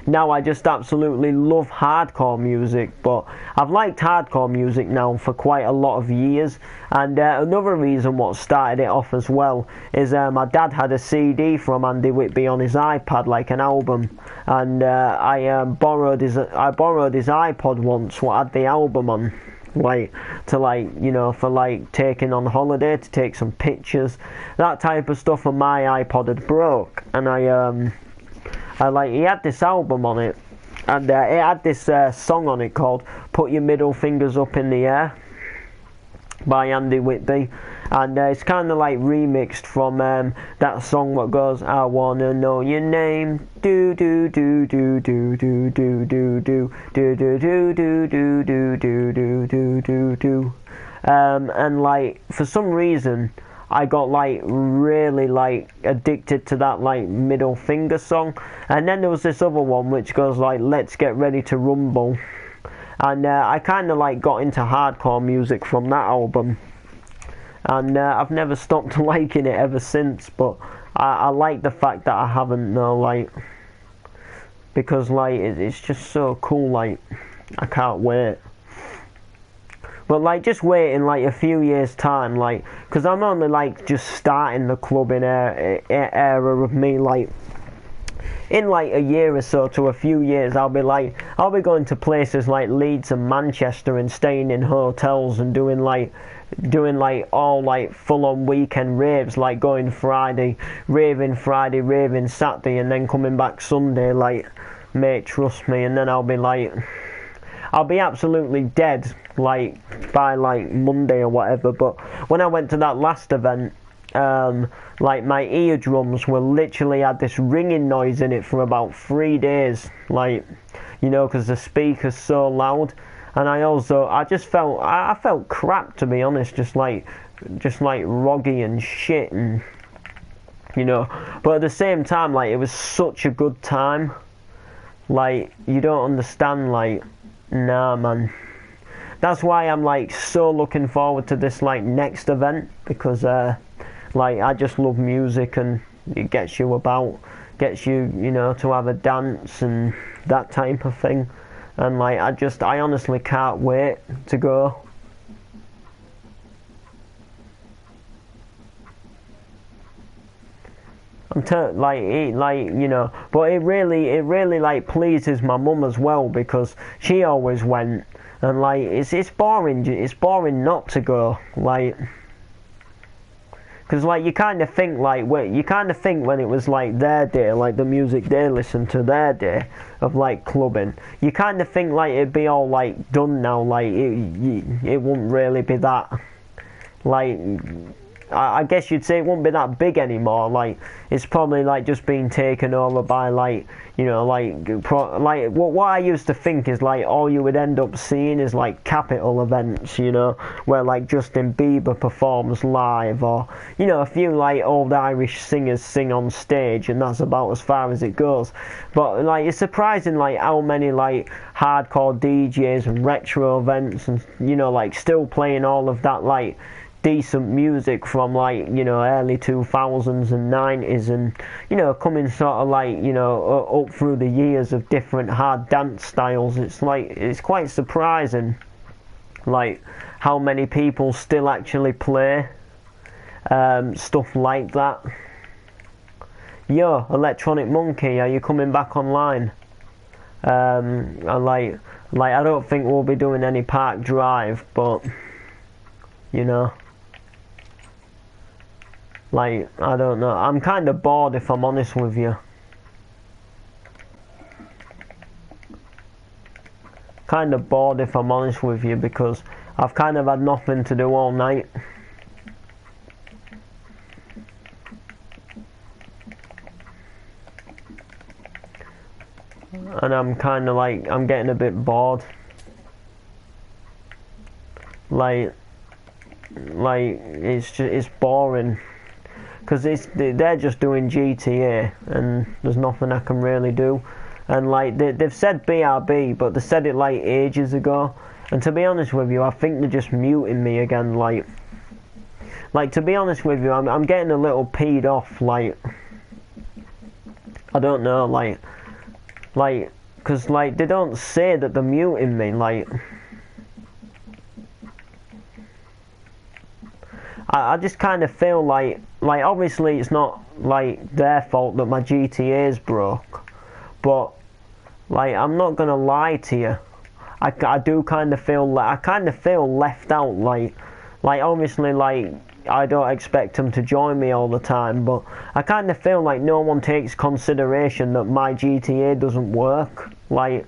S1: now I just absolutely love hardcore music. But I've liked hardcore music now for quite a lot of years. And another reason what started it off as well is my dad had a CD from Andy Whitby on his iPad, like an album. And I borrowed his iPod once, what had the album on, like to for like taking on holiday, to take some pictures, that type of stuff. And my iPod had broke, and he had this album on it, and it had this song on it called "Put Your Middle Fingers Up in the Air" by Andy Whitby, and it's kind of like remixed from that song what goes, "I wanna know your name, do do do do do do do do do do do do do do do do do do do," and like for some reason I got like really like addicted to that like middle finger song. And then there was this other one which goes like, "Let's Get Ready to Rumble," and I kind of like got into hardcore music from that album, and I've never stopped liking it ever since. But I like the fact that I haven't because like it's just so cool, like I can't wait. But like just waiting like a few years time, like, because I'm only like just starting the clubbing era of me, like in like a year or so to a few years I'll be going to places like Leeds and Manchester and staying in hotels and doing all like full on weekend raves, like going Friday, raving Saturday, and then coming back Sunday, like, mate, trust me. And then I'll be absolutely dead like by like Monday or whatever. But when I went to that last event, like my eardrums were literally had this ringing noise in it for about 3 days, like, because the speaker's so loud. And I just felt I felt crap, to be honest, just like roggy and shit, and but at the same time, like, it was such a good time, like, you don't understand, like, nah, man. That's why I'm like so looking forward to this like next event, because like I just love music, and it gets you to have a dance and that type of thing. And like I honestly can't wait to go. But it really like pleases my mum as well, because she always went, and like it's boring not to go, like, because like you kind of think when it was like their day, like the music they listened to their day of like clubbing, you kind of think like it'd be all like done now, like it wouldn't really be that, like, I guess you'd say it won't be that big anymore. Like, it's probably like just being taken over by like, what I used to think is like all you would end up seeing is like capital events, where like Justin Bieber performs live, or a few like old Irish singers sing on stage, and that's about as far as it goes. But like it's surprising like how many like hardcore DJs and retro events and like still playing all of that like decent music from like early 2000s and 90s, and coming sort of like up through the years of different hard dance styles. It's quite surprising like how many people still actually play stuff like that, yo, Electronic Monkey, are you coming back online? And like I don't think we'll be doing any Park Drive, but you know, like I don't know. I'm kind of bored if I'm honest with you. Kind of bored if I'm honest with you because I've kind of had nothing to do all night. And I'm kind of like, I'm getting a bit bored. Like it's boring. Because they're just doing GTA and there's nothing I can really do. And like, they've said BRB, but they said it like ages ago. And to be honest with you, I think they're just muting me again, like to be honest with you, I'm getting a little peed off, like, I don't know, like, because, like, they don't say that they're muting me, like, I just kind of feel like, obviously it's not, like, their fault that my GTA's broke, but, like, I'm not gonna lie to you, I do kind of feel, I kind of feel left out, like, obviously, like, I don't expect them to join me all the time, but I kind of feel like no one takes consideration that my GTA doesn't work. Like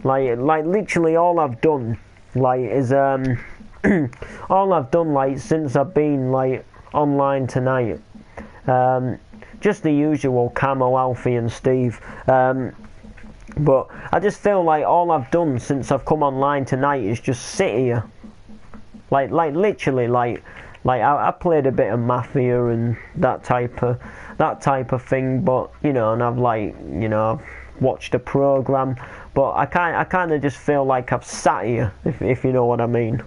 S1: literally all I've done, like, is all I've done, like, since I've been, like, online tonight, just the usual Camo, Alfie, and Steve. But I just feel like all I've done since I've come online tonight is just sit here. Like literally, like I played a bit of Mafia and that type of thing, but you know, and I've I've watched a program, but I kind of just feel like I've sat here, if you know what I mean.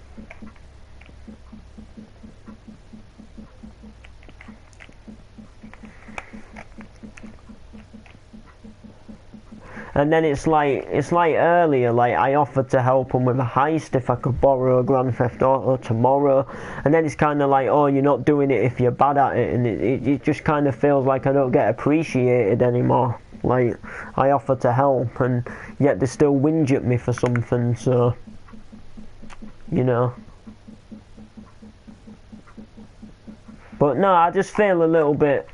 S1: And then it's like earlier, like I offered to help him with a heist if I could borrow a Grand Theft Auto tomorrow, and then it's kind of like, oh, you're not doing it if you're bad at it, and it just kind of feels like I don't get appreciated anymore. Like, I offer to help, and yet they still whinge at me for something, so, you know. But no, I just feel a little bit,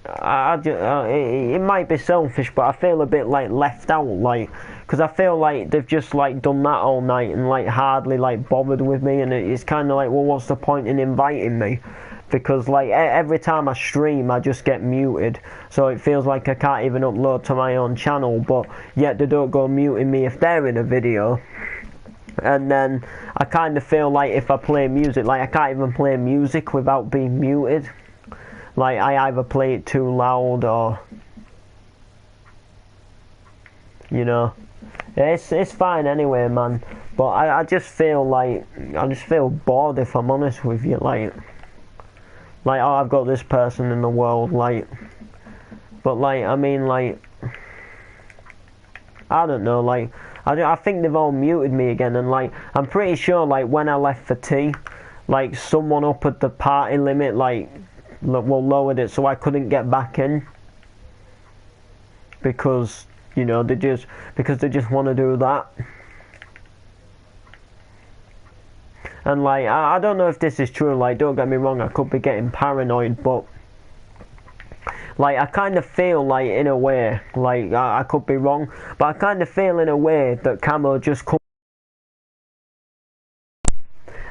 S1: it might be selfish, but I feel a bit like left out, like, because I feel like they've just like done that all night and like hardly like bothered with me, and it's kind of like, well, what's the point in inviting me? Because like every time I stream I just get muted, so it feels like I can't even upload to my own channel, but yet they don't go muting me if they're in a video. And then I kind of feel like if I play music, like I can't even play music without being muted. Like, I either play it too loud or, you know, it's fine anyway, man. But I just feel like, I just feel bored, if I'm honest with you. Like, oh, I've got this person in the world, like, but like, I mean, like, I don't know, like, I think they've all muted me again, and like, I'm pretty sure, like, when I left for tea, like, someone up at the party limit, like, well, lowered it so I couldn't get back in, because, you know, they just want to do that. And like, I don't know if this is true, like, don't get me wrong, I could be getting paranoid, but like, I kind of feel like, in a way, like, I could be wrong, but I kind of feel in a way that Camo just comes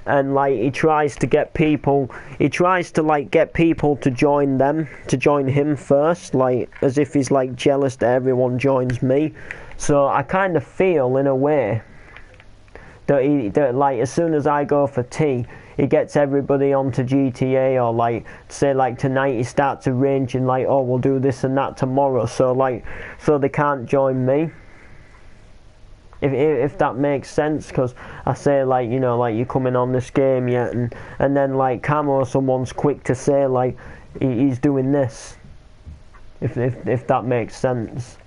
S1: and like he tries to get people to join him first, like as if he's like jealous that everyone joins me. So I kind of feel in a way that like as soon as I go for tea, he gets everybody onto GTA, or like say like tonight he starts arranging like, oh, we'll do this and that tomorrow, so they can't join me. If that makes sense, because I say like, you know, like, you coming on this game yet, and then like Camo, someone's quick to say like he's doing this, if that makes sense.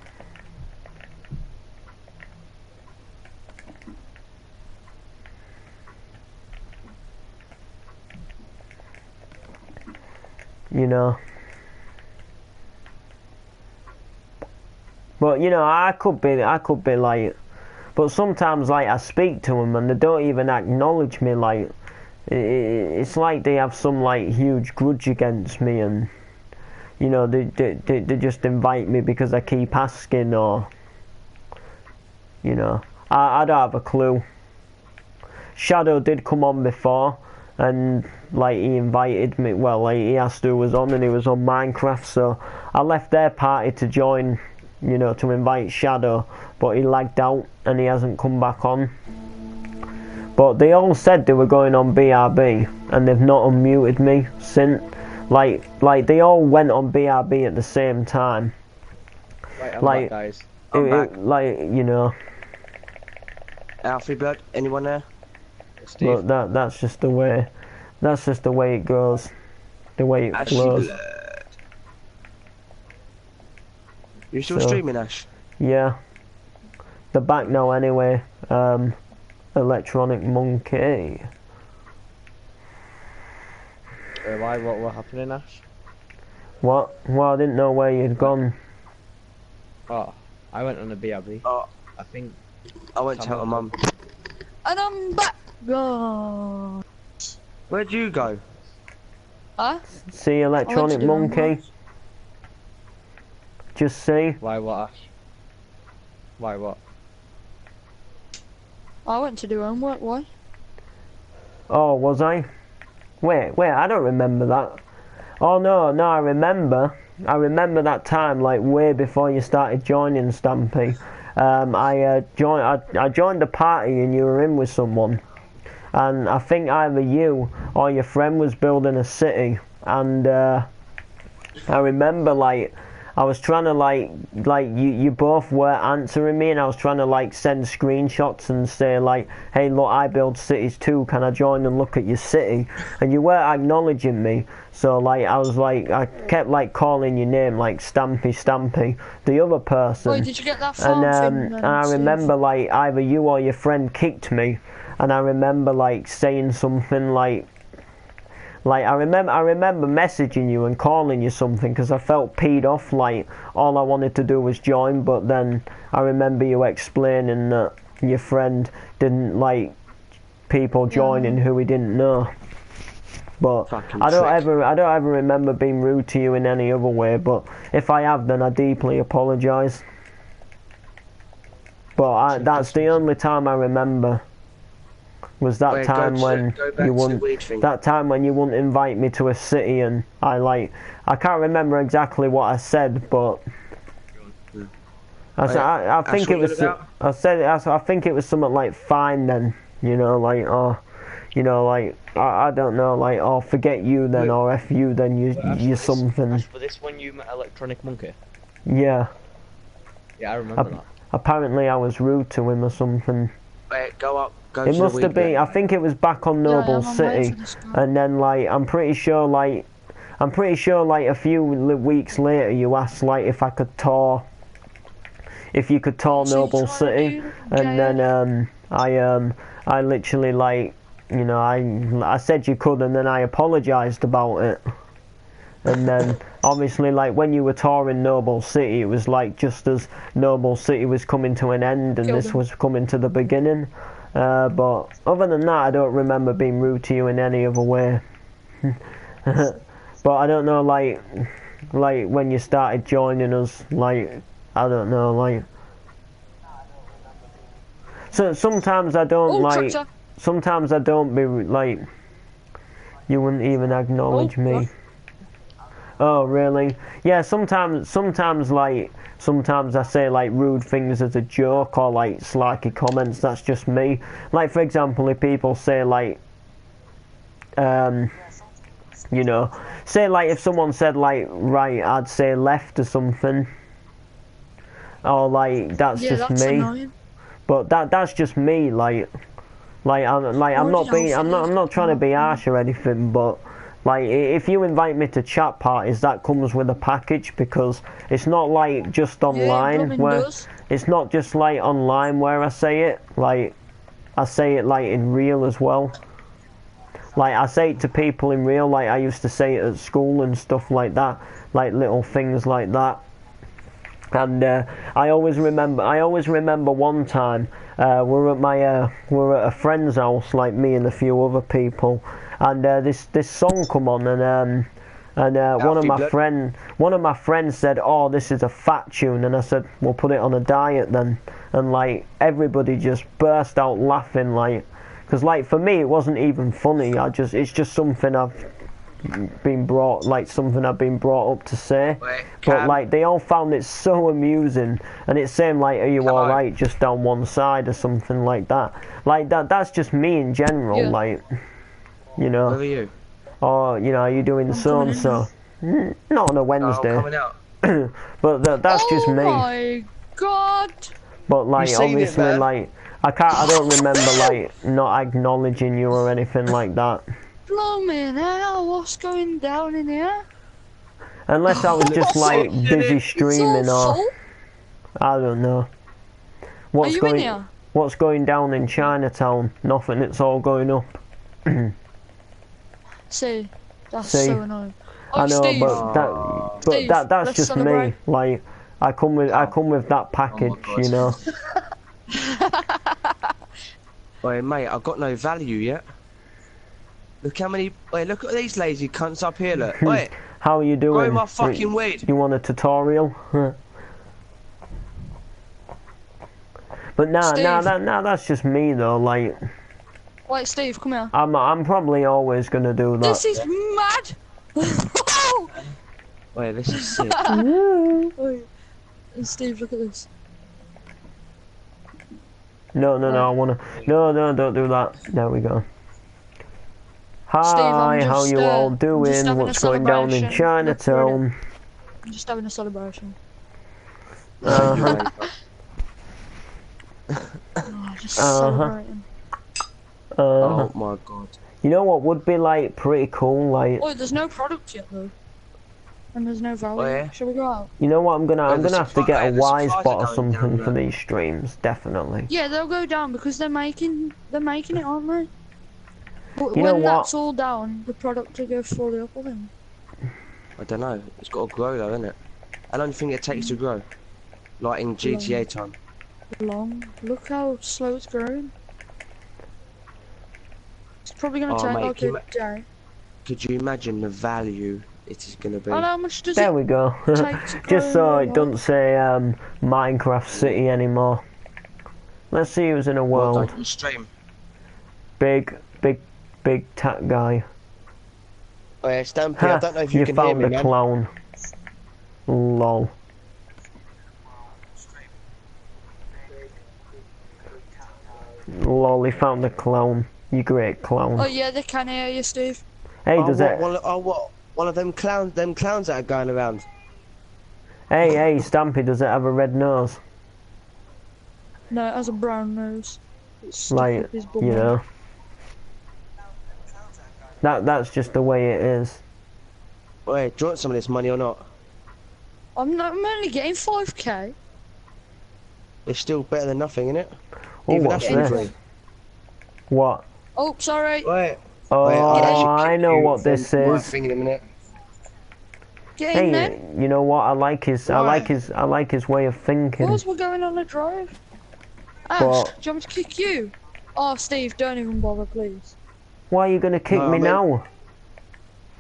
S1: You know, But you know, I could be like, but sometimes like I speak to them and they don't even acknowledge me. Like, it's like they have some like huge grudge against me, and you know, they just invite me because I keep asking, or you know, I don't have a clue. Shadow did come on before, and like he invited me. Well, like, he asked who was on, and he was on Minecraft, so I left their party to join. You know, to invite Shadow, but he lagged out and he hasn't come back on. But they all said they were going on BRB, and they've not unmuted me since. Like they all went on BRB at the same time.
S4: Right, I'm
S1: like,
S4: back, guys.
S3: I'm back.
S1: Like, you know.
S3: Alfie Blood, anyone there?
S4: Steve.
S1: But that's just the way. That's just the way it goes. The way it
S3: Ashley
S1: flows.
S3: Blood. You still
S1: So,
S3: streaming, Ash?
S1: Yeah. They're back now anyway. Electronic Monkey.
S4: Why? What happening, Ash?
S1: What? Well, I didn't know where you'd gone.
S4: Oh, I went on a BRB.
S3: Oh,
S4: I think.
S3: I went to help my mum.
S2: And I'm back. Oh.
S3: Where'd you go?
S2: Huh?
S1: See Electronic
S2: do
S1: Monkey?
S2: homework.
S1: Just see.
S4: Why what, Ash? Why what?
S2: I went to do homework. Why?
S1: Oh, was I? Wait, I don't remember that. Oh no, I remember. I remember that time, like way before you started joining, Stampy. I joined the party and you were in with someone, and I think either you or your friend was building a city, and I remember like I was trying to like you both were answering me, and I was trying to like send screenshots and say like, hey look, I build cities too, can I join and look at your city? And you weren't acknowledging me, so like I kept like calling your name, like Stampy, the other person.
S2: Wait, did you get that farm thing?
S1: And I remember like either you or your friend kicked me, and I remember like saying something like I remember messaging you and calling you something because I felt peed off, like all I wanted to do was join, but then I remember you explaining that your friend didn't like people joining who he didn't know. But I don't ever remember being rude to you in any other way, but if I have, then I deeply apologise. But that's the only time I remember. Was that time when you wouldn't? That time when you wouldn't invite me to a city, and I can't remember exactly what I said, but I think it was. I think it was something like fine then, you know, like like I don't know, like forget you then, or f you then, you something.
S4: For this one, you met Electronic Monkey.
S1: Yeah.
S4: Yeah, I remember that.
S1: Apparently, I was rude to him or something.
S3: Wait, go up.
S1: It must have been. I think it was back on Noble City, and then like I'm pretty sure like a few weeks later you asked like if you could tour Noble City, and then I literally like, you know, I said you could, and then I apologised about it, and then obviously like when you were touring Noble City, it was like just as Noble City was coming to an end and this was coming to the beginning. But other than that, I don't remember being rude to you in any other way. But I don't know, like when you started joining us, like I don't know, like. So sometimes I don't
S2: tractor.
S1: Sometimes I don't be like. You wouldn't even acknowledge me.
S2: What?
S1: Oh really? Yeah. Sometimes I say like rude things as a joke, or like slarky comments. That's just me. Like for example, if people say like, you know, say like if someone said like right, I'd say left or something, or like that's just me.
S2: Annoying.
S1: But that's just me. I'm not trying to be harsh or anything, but. Like, if you invite me to chat parties, that comes with a package, because it's not like just online it's not just like online where I say it, like, I say it like in real as well. Like, I say it to people in real, like I used to say it at school and stuff like that, like little things like that. And I always remember one time we're at a friend's house, like me and a few other people, and this song come on, and one of my friends said, "Oh, this is a fat tune," and I said, "We'll put it on a diet then," and like everybody just burst out laughing, like, because like for me it wasn't even funny. It's just something I've been brought up to say. But like they all found it so amusing, and it's saying like, "Are you all right?" just down one side or something like that. Like that's just me in general.
S2: Yeah.
S1: Like, you know.
S3: Where are you?
S1: Or you know, are you doing so and so? Not on a
S3: Oh,
S1: Wednesday.
S3: I'm coming out.
S1: But that's just me.
S2: Oh my god!
S1: But like
S3: You seen it,
S1: obviously
S3: man?
S1: like I don't remember like not acknowledging you or anything like that.
S2: Blimey hell, what's going down in here?
S1: Unless I was just like busy streaming
S2: It's all
S1: or
S2: full.
S1: I don't know.
S2: Are you in here?
S1: What's going down in Chinatown? Nothing, it's all going up.
S2: See, that's
S1: See?
S2: so annoying. Oh,
S1: I know,
S2: Steve.
S1: but
S2: Steve,
S1: that's
S2: let's
S1: just
S2: celebrate.
S1: me. Like I come with that package,
S3: God.
S1: you know.
S3: Wait, mate, I've got no value yet. Look how many. Wait, look at these lazy cunts up here. Look. Wait,
S1: How are you doing?
S3: grow my fucking weed.
S1: You want a tutorial? But
S2: Steve.
S1: that's just me though. Like
S2: Wait, Steve, come here.
S1: I'm probably always gonna do that.
S2: This is mad!
S3: Wait, this is sick.
S2: Wait. Steve, look at this.
S1: No, I wanna. No, don't do that. There we go. Hi,
S2: I'm
S1: how
S2: just,
S1: you all
S2: I'm just
S1: doing?
S2: having
S1: What's
S2: a
S1: going down in
S2: celebration.
S1: Chinatown?
S2: I'm just having a celebration.
S1: Uh-huh.
S2: Oh, just
S1: Uh-huh.
S2: celebrating.
S3: Oh my god.
S1: You know what would be like pretty cool? Like,
S2: Oh, there's no product yet though. And there's no value.
S3: Oh, yeah?
S2: Shall we go out?
S1: you know what? I'm gonna
S3: the
S1: have to get a
S3: the
S1: wise
S3: supplies
S1: bot
S3: are
S1: or
S3: going
S1: something
S3: down
S1: for
S3: there.
S1: these streams. Definitely.
S2: Yeah, they'll go down because they're making it, aren't they? But
S1: You know
S2: when
S1: what?
S2: that's all down, the product will go fully up with them.
S3: I don't know. It's got to grow though, isn't it? How long do you think it takes to grow? Like in GTA time.
S2: Long. Look how slow it's growing. It's probably gonna
S3: Oh,
S2: take
S3: mate,
S2: like
S3: can you
S2: a day.
S3: Could you imagine the value it is going to be?
S2: And how much does
S1: There
S2: it
S1: we go.
S2: take to grow
S1: Just so
S2: in
S1: it
S2: real
S1: doesn't
S2: life?
S1: say Minecraft City anymore. Let's see who's in a
S3: Well
S1: world.
S3: done on stream.
S1: Big tat guy.
S3: Oh yeah, Stampy,
S1: Ha,
S3: I don't know if you can hear
S1: found
S3: me,
S1: the
S3: man.
S1: clone. Lol. Lol, he found the clone. You great clone.
S2: Oh yeah, they can hear you, Steve.
S1: Hey,
S3: Oh,
S1: does
S3: what,
S1: it?
S3: one of them clowns that are going around.
S1: Hey, Stampy, does it have a red nose?
S2: No, it has a brown nose. It's stuck
S1: Like,
S2: up his bum.
S1: you know. That's just the way it is.
S3: Wait, do you want some of this money or not?
S2: I'm only getting 5k.
S3: It's still better than nothing, innit?
S1: Oh,
S3: Even
S1: what's
S3: that's
S1: this?
S3: free.
S1: What?
S2: Oh, sorry.
S3: Wait.
S1: Oh,
S3: Wait, I'll actually
S1: I
S3: kick
S1: know
S3: you
S1: what
S3: from
S1: this
S3: my
S1: is.
S3: thing in a minute.
S2: Get in
S1: Hey,
S2: there.
S1: you know what? I like his way of thinking.
S2: Boys, we're going on a drive. Ash,
S1: But-
S2: do you want me to kick you? Oh, Steve, don't even bother, please.
S1: Why are you gonna kick
S3: No,
S1: me
S3: I mean-
S1: now?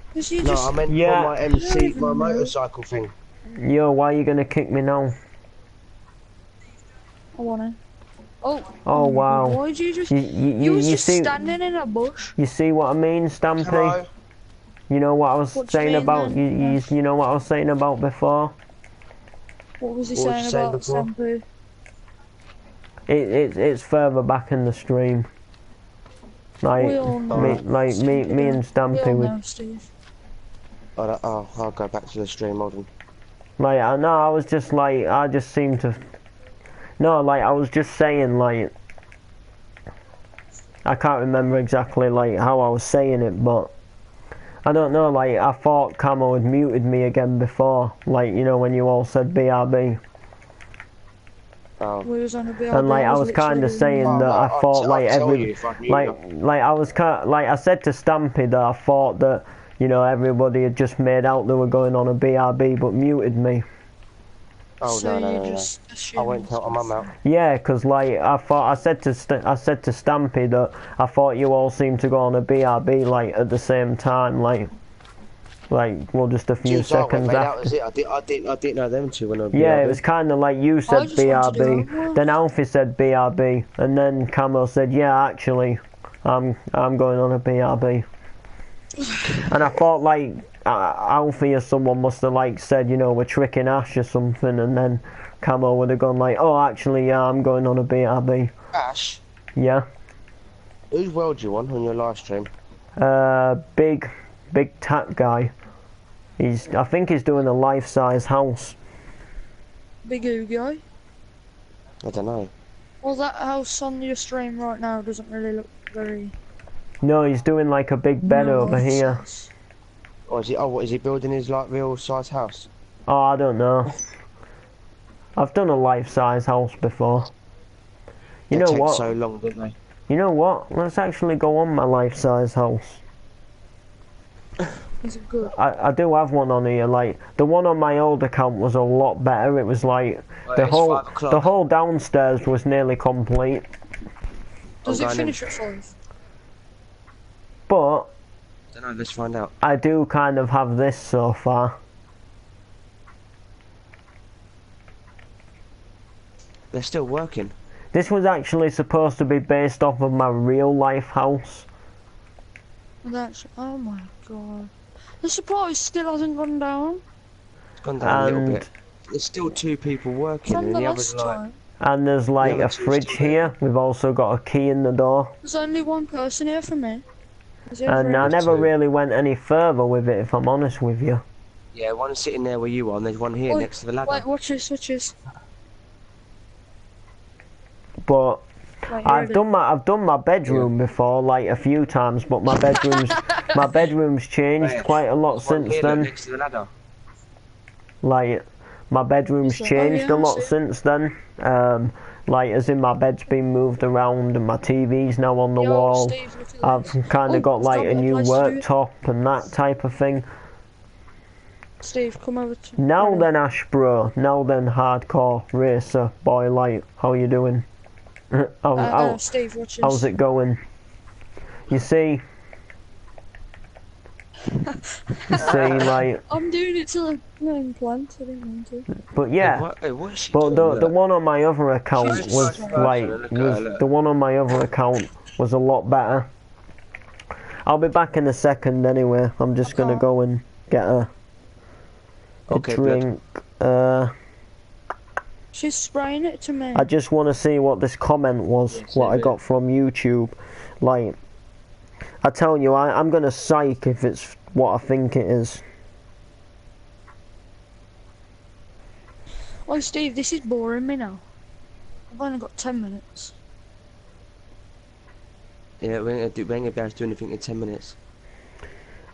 S2: Because you
S3: No,
S2: just...
S3: I meant
S1: Yeah.
S3: for my MC,
S2: even
S3: my
S2: know.
S3: motorcycle thing.
S1: Yo, why are you gonna kick me now?
S2: I wanna. Oh.
S1: Oh,
S2: my
S1: wow.
S2: God, why'd you just...
S1: You
S2: You was just
S1: see
S2: standing in a bush.
S1: you see what I mean, Stampy?
S3: Hello?
S1: You know what I was
S2: What do you
S1: saying
S2: mean,
S1: about
S2: then?
S1: you know what I was saying about before?
S2: What was he
S3: What was
S2: saying
S3: you saying
S2: about
S3: before?
S2: Stampy?
S1: It's further back in the stream. Like
S2: We all know.
S1: me and
S2: We
S1: Stampy
S2: all
S1: would
S2: know, Steve.
S3: I'll go back to the stream, hold on.
S1: like I know I was just like I just seemed to no like I was just saying like I can't remember exactly like how I was saying it, but I don't know, like I thought Camo had muted me again before, like you know when you all said BRB.
S3: Oh.
S2: We was on a bit.
S1: And like I was kind of saying that I thought like I was kind like I said to Stampy that I thought that you know everybody had just made out they were going on a BRB but muted me.
S3: Oh
S2: so
S3: no,
S2: you
S3: no, no, no.
S2: just
S3: I
S2: assume
S3: won't tell my mum out.
S1: Yeah, 'cause like I said to Stampy that I thought you all seemed to go on a BRB like at the same time, like well just a few
S3: Since I went,
S1: seconds
S3: mate, that
S1: after.
S3: was it. I didn't know them two when I
S1: Yeah, it
S3: BRB.
S1: was kind of like you said
S2: just want to do
S1: BRB,
S2: homework.
S1: then Alfie said BRB, and then Camo said, yeah, actually, I'm going on a BRB. And I thought like Alfie or someone must have like said, you know, we're tricking Ash or something, and then Camo would have gone like, oh, actually, yeah, I'm going on a BRB.
S3: Ash,
S1: Yeah.
S3: whose world do you want on your live stream?
S1: Big Tat guy. I think he's doing a life-size house.
S2: Big O guy.
S3: I don't know.
S2: Well, that house on your stream right now doesn't really look very.
S1: No, he's doing like a big bed over here.
S2: size.
S3: Or is he? Oh, what is he building his like real size house?
S1: Oh, I don't know. I've done a life-size house before. You
S3: They
S1: know
S3: take
S1: what?
S3: so long, don't they?
S1: You know what? Let's actually go on my life-size house.
S2: Is it good?
S1: I do have one on here. Like the one on my old account was a lot better. It was like the
S3: it's
S1: whole
S3: 5 o'clock.
S1: the whole downstairs was nearly complete.
S2: Does it
S3: going
S2: finish at 5?
S1: But
S3: I don't know. Let's find out.
S1: I do kind of have this so far.
S3: They're still working.
S1: This was actually supposed to be based off of my real life house.
S2: That's. Oh my god. The supply still hasn't gone down
S3: It's gone down a little
S1: And
S3: bit. There's still 2 people working,
S2: from
S3: and
S2: the
S3: the others
S2: last
S3: like.
S2: time.
S1: and there's like
S3: Yeah,
S1: a
S3: but she's
S1: fridge
S3: still there.
S1: here. We've also got a key in the door.
S2: There's only one person here for me. Is it
S1: And I
S2: really?
S1: never
S3: two.
S1: really went any further with it, if I'm honest with you.
S3: Yeah, one's sitting there where you are, and there's one here
S2: Wait,
S3: next to the ladder.
S2: Wait, watch this, watch this.
S1: But
S2: Wait,
S1: I've
S2: ready?
S1: done my bedroom before, like a few times. But my bedroom's changed
S3: Wait,
S1: quite a lot
S3: There's one
S1: since
S3: here, look,
S1: then.
S3: next to the ladder.
S1: Like my bedroom's
S2: So- oh,
S1: changed
S2: yeah,
S1: a
S2: I
S1: lot
S2: see.
S1: since then. Like as in my bed's been moved around and my TV's now on the
S2: Yo,
S1: wall.
S2: Steve, look at
S1: I've
S2: this.
S1: kind
S2: Oh,
S1: of got
S2: I've
S1: like
S2: got
S1: a
S2: a
S1: new
S2: place to do it.
S1: worktop and that type of thing.
S2: Steve, come over to
S1: Now
S2: ready?
S1: then, Ash bro. Now then, hardcore racer boy. Like, how you doing?
S2: Steve, watch this.
S1: How's it going? You see, like,
S2: I'm doing it to the main plant, I didn't want to.
S1: but yeah.
S3: What is she
S1: But
S3: doing?
S1: the one on my other account
S2: She's
S1: was
S2: just
S1: like
S3: look at her, look.
S1: the one on my other account was a lot better. I'll be back in a second anyway. I'm just gonna go and get a
S3: Okay,
S1: drink.
S2: She's spraying it to me.
S1: I just want to see what this comment was,
S3: Yes,
S1: what I
S3: maybe.
S1: got from YouTube. Like, I tell you, I'm gonna psych if it's what I think it is.
S2: Oh, Steve, this is boring me now. I've only got 10 minutes.
S3: Yeah, we ain't gonna be able to do anything in 10 minutes.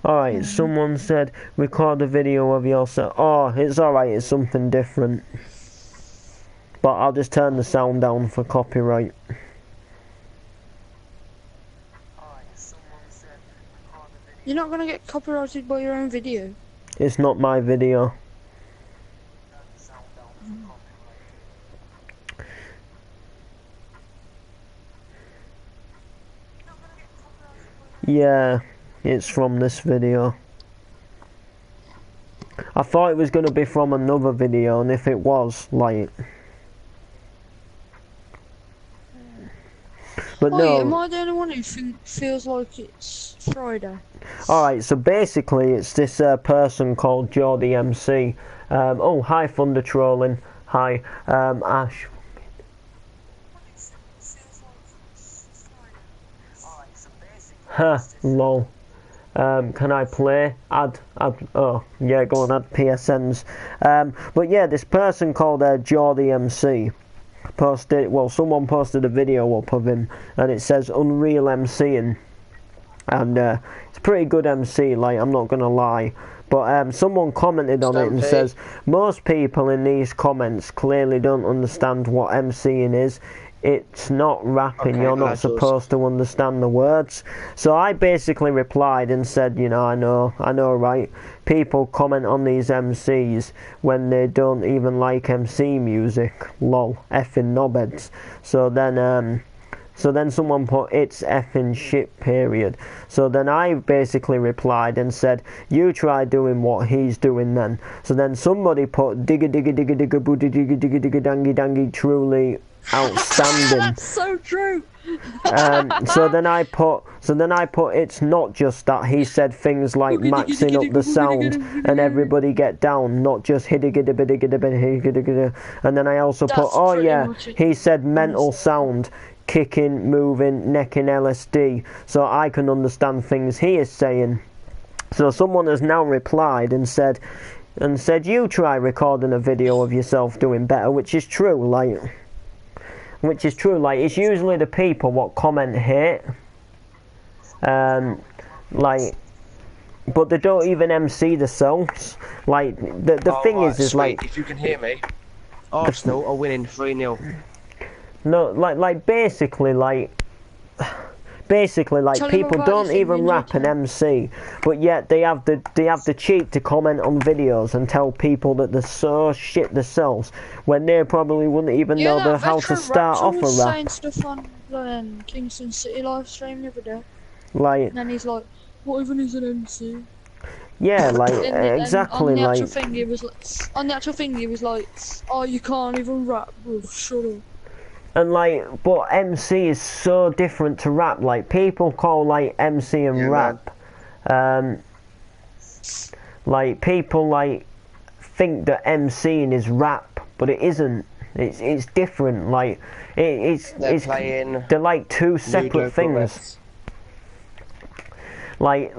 S1: Alright, someone said record a video of yourself. Oh, it's alright, it's something different. But I'll just turn the sound down for copyright.
S2: You're not gonna get copyrighted by your own video.
S1: It's not my video. Yeah, it's from this video. I thought it was going to be from another video, and if it was, like... But
S2: Oh, am
S1: no.
S2: I the only one who feels like it's Friday?
S1: Alright, so basically it's this person called Geordie MC. Oh, hi Thunder Trolling. Hi, Ash. Huh, lol. Can I play? Oh, yeah, go on, add PSNs. But yeah, this person called Geordie MC posted, well, someone posted a video up of him, and it says Unreal MCing. And it's pretty good MC, like, I'm not gonna lie. But someone commented on it and says, most people in these comments clearly don't understand what MCing is. it's not rapping,
S3: Okay,
S1: you're not
S3: glad yours.
S1: supposed to understand the words. So I basically replied and said, you know, I know, right? People comment on these MCs when they don't even like MC music. Lol, effing knobheads. So then someone put, it's effing shit, period. So then I basically replied and said, you try doing what he's doing then. So then somebody put, digga digga digga digga booty digga digga digga dangy dangy, truly outstanding.
S2: That's so true.
S1: So then I put, it's not just that. He said things like maxing up the sound and everybody get down, not just hidda gidda bidda gidda bidda hidda gidda. And then I also put,
S2: That's
S1: oh
S2: pretty
S1: yeah,
S2: much it.
S1: he said mental sound, kicking, moving, necking LSD, so I can understand things he is saying. So someone has now replied and said, you try recording a video of yourself doing better, which is true, like, it's usually the people what comment hate, like, but they don't even MC themselves. Like, the thing
S3: Right,
S1: is
S3: sweet.
S1: like,
S3: If you can hear me, Arsenal are winning 3-0.
S1: no, like basically like
S2: Tell him
S1: people
S2: about
S1: don't
S2: your
S1: even
S2: thing,
S1: rap and MC, but yet they have the cheek to comment on videos and tell people that they're so shit themselves when they probably wouldn't even know
S2: that
S1: how to
S2: veteran
S1: start
S2: rapper
S1: off a
S2: was
S1: rap.
S2: saying stuff on Kingston City live stream the other day.
S1: Like,
S2: And then he's like, what even is an MC?
S1: yeah, like
S2: And
S1: exactly,
S2: on the actual
S1: like,
S2: thing he was like, oh, you can't even rap, bro, shut up.
S1: and like, but MC is so different to rap. Like, people call like MC and
S3: Yeah,
S1: rap, like people like think that MCing is rap, but it isn't. It's different. Like,
S3: They're playing
S1: they're like two separate things. Like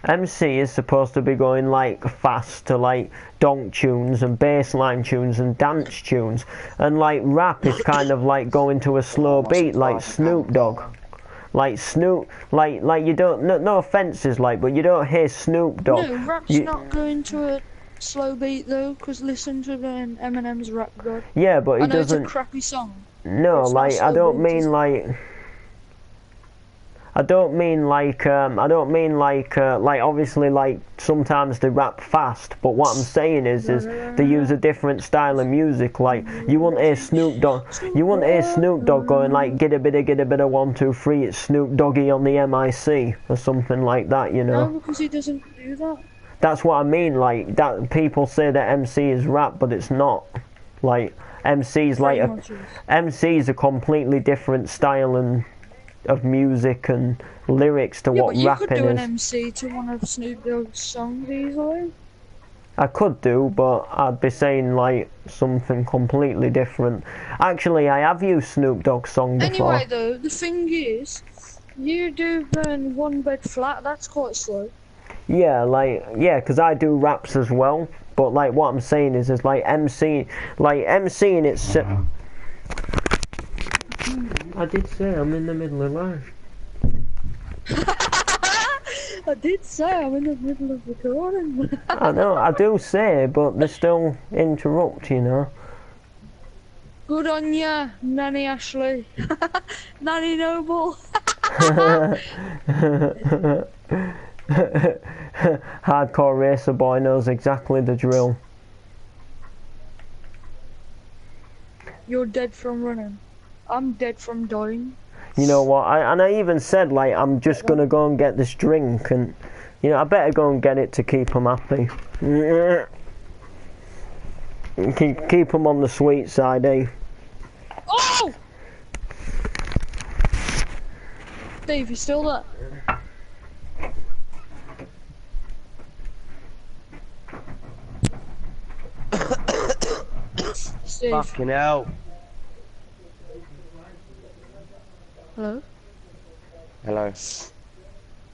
S1: MC is supposed to be going like fast to like donk tunes and bassline tunes and dance tunes, and like rap is kind of like going to a slow beat like Snoop Dogg. Like you don't, no offences, like, but you don't hear Snoop Dogg.
S2: No, rap's not going to a slow beat though, because listen to Eminem's Rap God.
S1: Yeah, but
S2: I
S1: he
S2: know
S1: doesn't.
S2: it's a crappy song.
S1: No,
S2: It's not
S1: like,
S2: slow
S1: I don't
S2: beat,
S1: mean like obviously like sometimes they rap fast, but what I'm saying is they use a different style of music. Like, you wouldn't hear Snoop Dogg going like get a bit of 1 2 3, it's Snoop Doggy on the MIC or something like that, you know.
S2: No, because he doesn't do that.
S1: That's what I mean, like, that people say that MC is rap, but it's not. Like, MC's like
S2: Pretty much is.
S1: MC's a completely different style of music and lyrics to
S2: Yeah,
S1: what
S2: but you
S1: rapping
S2: could do an
S1: is.
S2: MC to one of Snoop Dogg's songs easily.
S1: I could do, but I'd be saying like something completely different. Actually, I have used Snoop Dogg's song before.
S2: Anyway, though, the thing is, you do burn one bed flat, that's quite slow.
S1: Yeah, because I do raps as well. But like what I'm saying is like MCing it's. I did say I'm in the middle of life.
S2: I did say I'm in the middle of recording.
S1: I know, I do say, but they still interrupt, you know.
S2: Good on ya, Nanny Ashley. Nanny Noble.
S1: Hardcore racer boy knows exactly the drill.
S2: You're dead from running. I'm dead from dying.
S1: You know what? I even said like I'm just gonna go and get this drink, and you know I better go and get it to keep them happy. Keep them on the sweet side, eh?
S2: Oh! Dave, you still there? Steve.
S3: Fucking hell.
S2: Hello?
S3: Hello.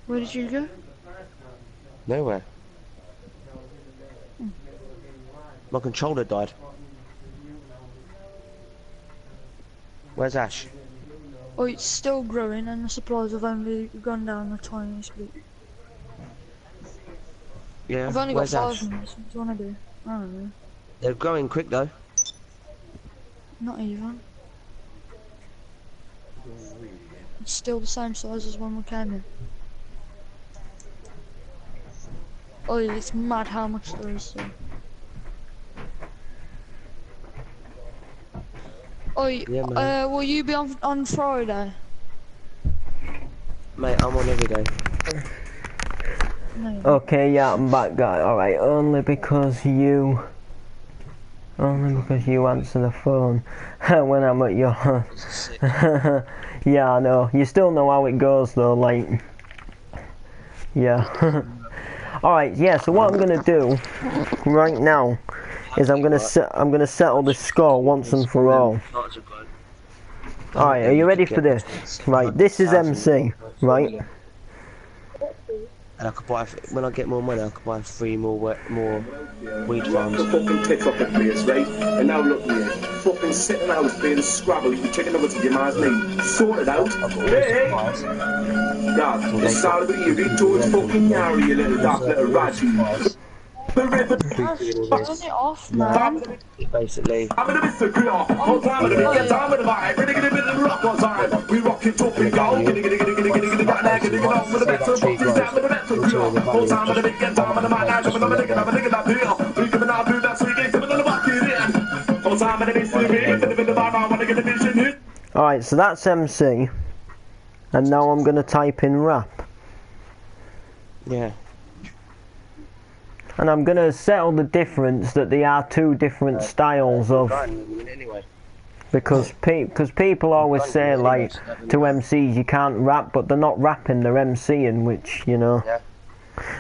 S2: Where did you go?
S3: Nowhere. My controller died. Where's Ash?
S2: Oh, it's still growing and the supplies have only gone down the tiniest bit.
S3: Yeah,
S2: I've only got
S3: where's
S2: 5
S3: Ash?
S2: minutes. What do you want to do? I don't know.
S3: They're growing quick though.
S2: Not even. It's still the same size as when we came in. Oh, yeah, it's mad how much there is there. Oh,
S3: Yeah, man.
S2: will you be on Friday?
S3: Mate, I'm on every day.
S2: No.
S1: Okay, yeah, I'm back, guy. Alright, only because you answer the phone when I'm at your yeah, I know. You still know how it goes though, like, yeah. Alright, yeah, so what I'm gonna do right now is I'm gonna settle this score once and for all. Alright, are you ready for this? Right, this is MC, right?
S3: And I could buy, when I get more money, I could buy 3 more weed farms.
S5: Fucking pick up the place, right? And now look here, fucking sitting out playing Scrabble, you taking over to your man's name. Sort it out. Hey! Dad, it started with you, big George fucking Yari, you little daft little rat.
S2: Turn it off, man.
S3: Basically.
S5: I'm in a bit of off. Whole time of the get time of the vibe. Ready, get a bit of rock on time. We rock it, talk and go. Get it, back there, get it on with the best of the down with the best of the whole time of the big get time of the mic. Now, jumping on the nigga, that deal. We coming out through that sweet game, coming on the back in. Whole time of the big city, bit of the vibe, I wanna get the vision hit.
S1: Alright, so that's MC. And now I'm gonna type in rap.
S3: Yeah.
S1: And I'm going to settle the difference that there are 2 different styles of, because people always say like to MCs you can't rap, but they're not rapping, they're MCing, which, you know,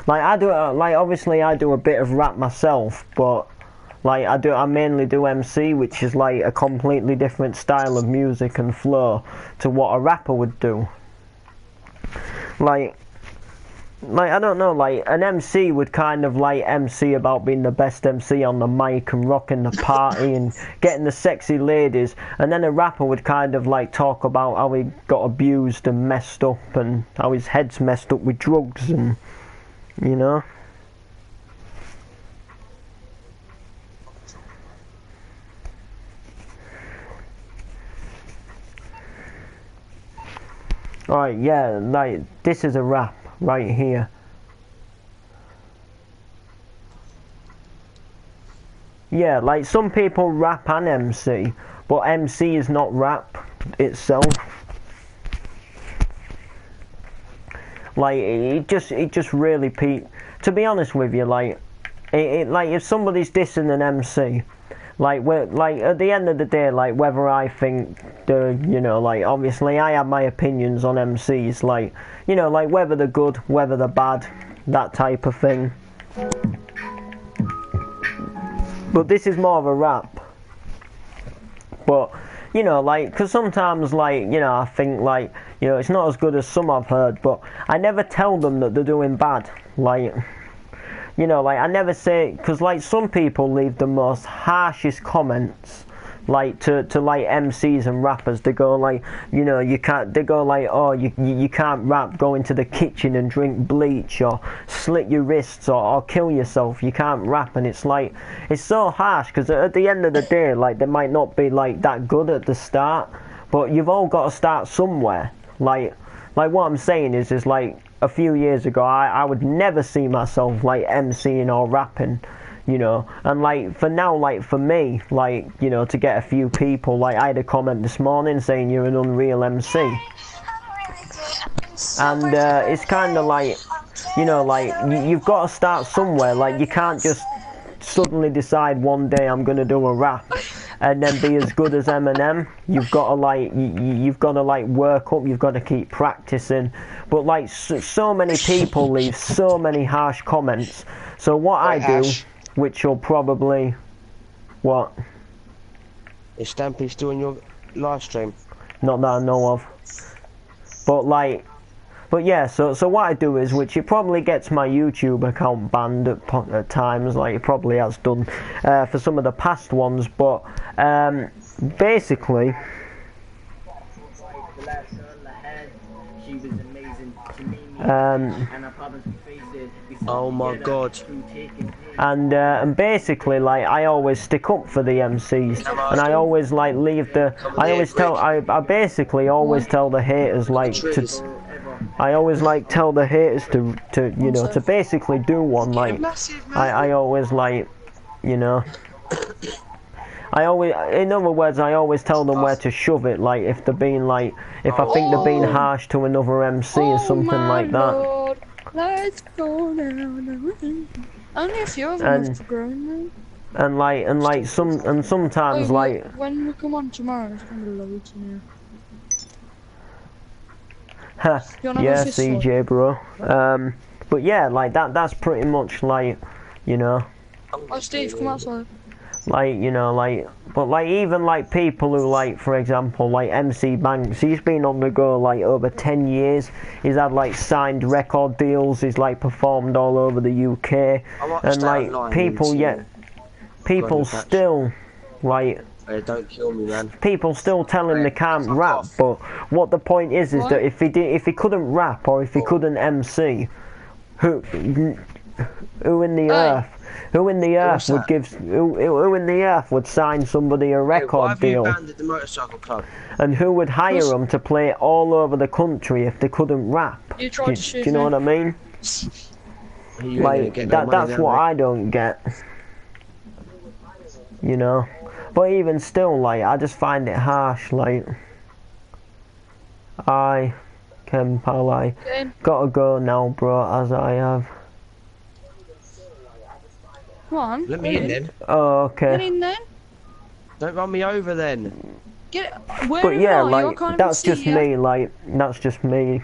S1: like I do, like obviously I do a bit of rap myself, but like I mainly do MC, which is like a completely different style of music and flow to what a rapper would do. Like I don't know, like an MC would kind of like MC about being the best MC on the mic and rocking the party and getting the sexy ladies, and then a rapper would kind of like talk about how he got abused and messed up and how his head's messed up with drugs and, you know. Alright, yeah, like this is a rap right here. Yeah, like some people rap and MC, but MC is not rap itself. Like it just really to be honest with you, like like if somebody's dissing an MC, like at the end of the day, like whether I think you know, like obviously I have my opinions on MCs, like, you know, like whether they're good, whether they're bad, that type of thing. But this is more of a rap. But, you know, like, because sometimes, like, you know, I think, like, you know, it's not as good as some I've heard, but I never tell them that they're doing bad. Like, you know, like, I never say, because, like, some people leave the most harshest comments, like, to like, MCs and rappers. They go, like, you know, you can't, they go, like, oh, you can't rap, go into the kitchen and drink bleach, or slit your wrists, or kill yourself, you can't rap, and it's, like, it's so harsh, because at the end of the day, like, they might not be, like, that good at the start, but you've all got to start somewhere. Like what I'm saying is like, a few years ago, I would never see myself, like, MCing or rapping, you know, and like for now, like for me, like, you know, to get a few people, like I had a comment this morning saying you're an unreal MC, and it's kind of like, you know, like you've got to start somewhere. Like you can't just suddenly decide one day I'm gonna do a rap and then be as good as Eminem. You've got to like you've got to like work up, you've got to keep practicing, but like so many people leave so many harsh comments. So what I do, which you'll probably... What?
S3: Is Stampy still in your live stream?
S1: Not that I know of. But like... But yeah, so what I do is, which it probably gets my YouTube account banned at times, like it probably has done for some of the past ones, but basically...
S3: Oh my god.
S1: and basically like I always stick up for the MCs, and I always like leave the. I always tell. I basically always tell the haters like to. I always like tell the haters to you know to basically do one like. I always like, you know. I always, in other words, I always tell them where to shove it. Like if they're being like, if I think they're being harsh to another MC or something like that.
S2: Lord, let's go now. Only a few of them have grown though.
S1: And sometimes like.
S2: When we come on tomorrow, there's gonna be loads in here.
S1: Yeah, CJ, bro. But yeah, like that's pretty much like, you know.
S2: Oh, Steve, come outside.
S1: Like, you know, like, but like even like people who like, for example, like MC Banks, he's been on the go like over 10 years. He's had like signed record deals. He's like performed all over the UK, and like people, people still like.
S3: Hey, don't kill me, man.
S1: People still tell him they can't rap, but what the point is that if he couldn't rap or if he couldn't MC, who in the earth? Who in the earth would give? Who in the earth would sign somebody a record deal?
S3: The motorcycle club?
S1: And who would hire them to play all over the country if they couldn't rap?
S2: You tried to shoot
S1: do you know what I mean? Like that's what I don't get. You know, but even still, like I just find it harsh. Like I gotta go now, bro, as I have.
S2: Come on.
S3: Let me in then.
S1: Oh, okay.
S2: Get in then.
S3: Don't run me over then.
S1: But yeah, like that's just me. Like that's just me.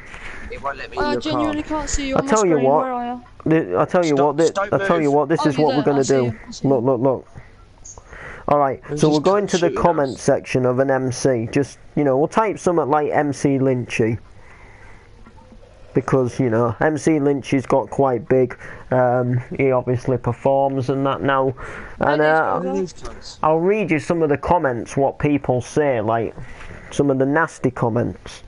S3: It won't let me in
S2: I
S3: your
S2: genuinely
S3: car.
S2: can't see you on my screen. Where are you?
S1: I'll tell you what. This is what we're gonna do. Look. All right. So we'll go into the comment section of an MC. Just we'll type something like MC Lynchy. Because, MC Lynchy's got quite big. He obviously performs and that now. And I'll read you some of the comments, what people say, like some of the nasty comments.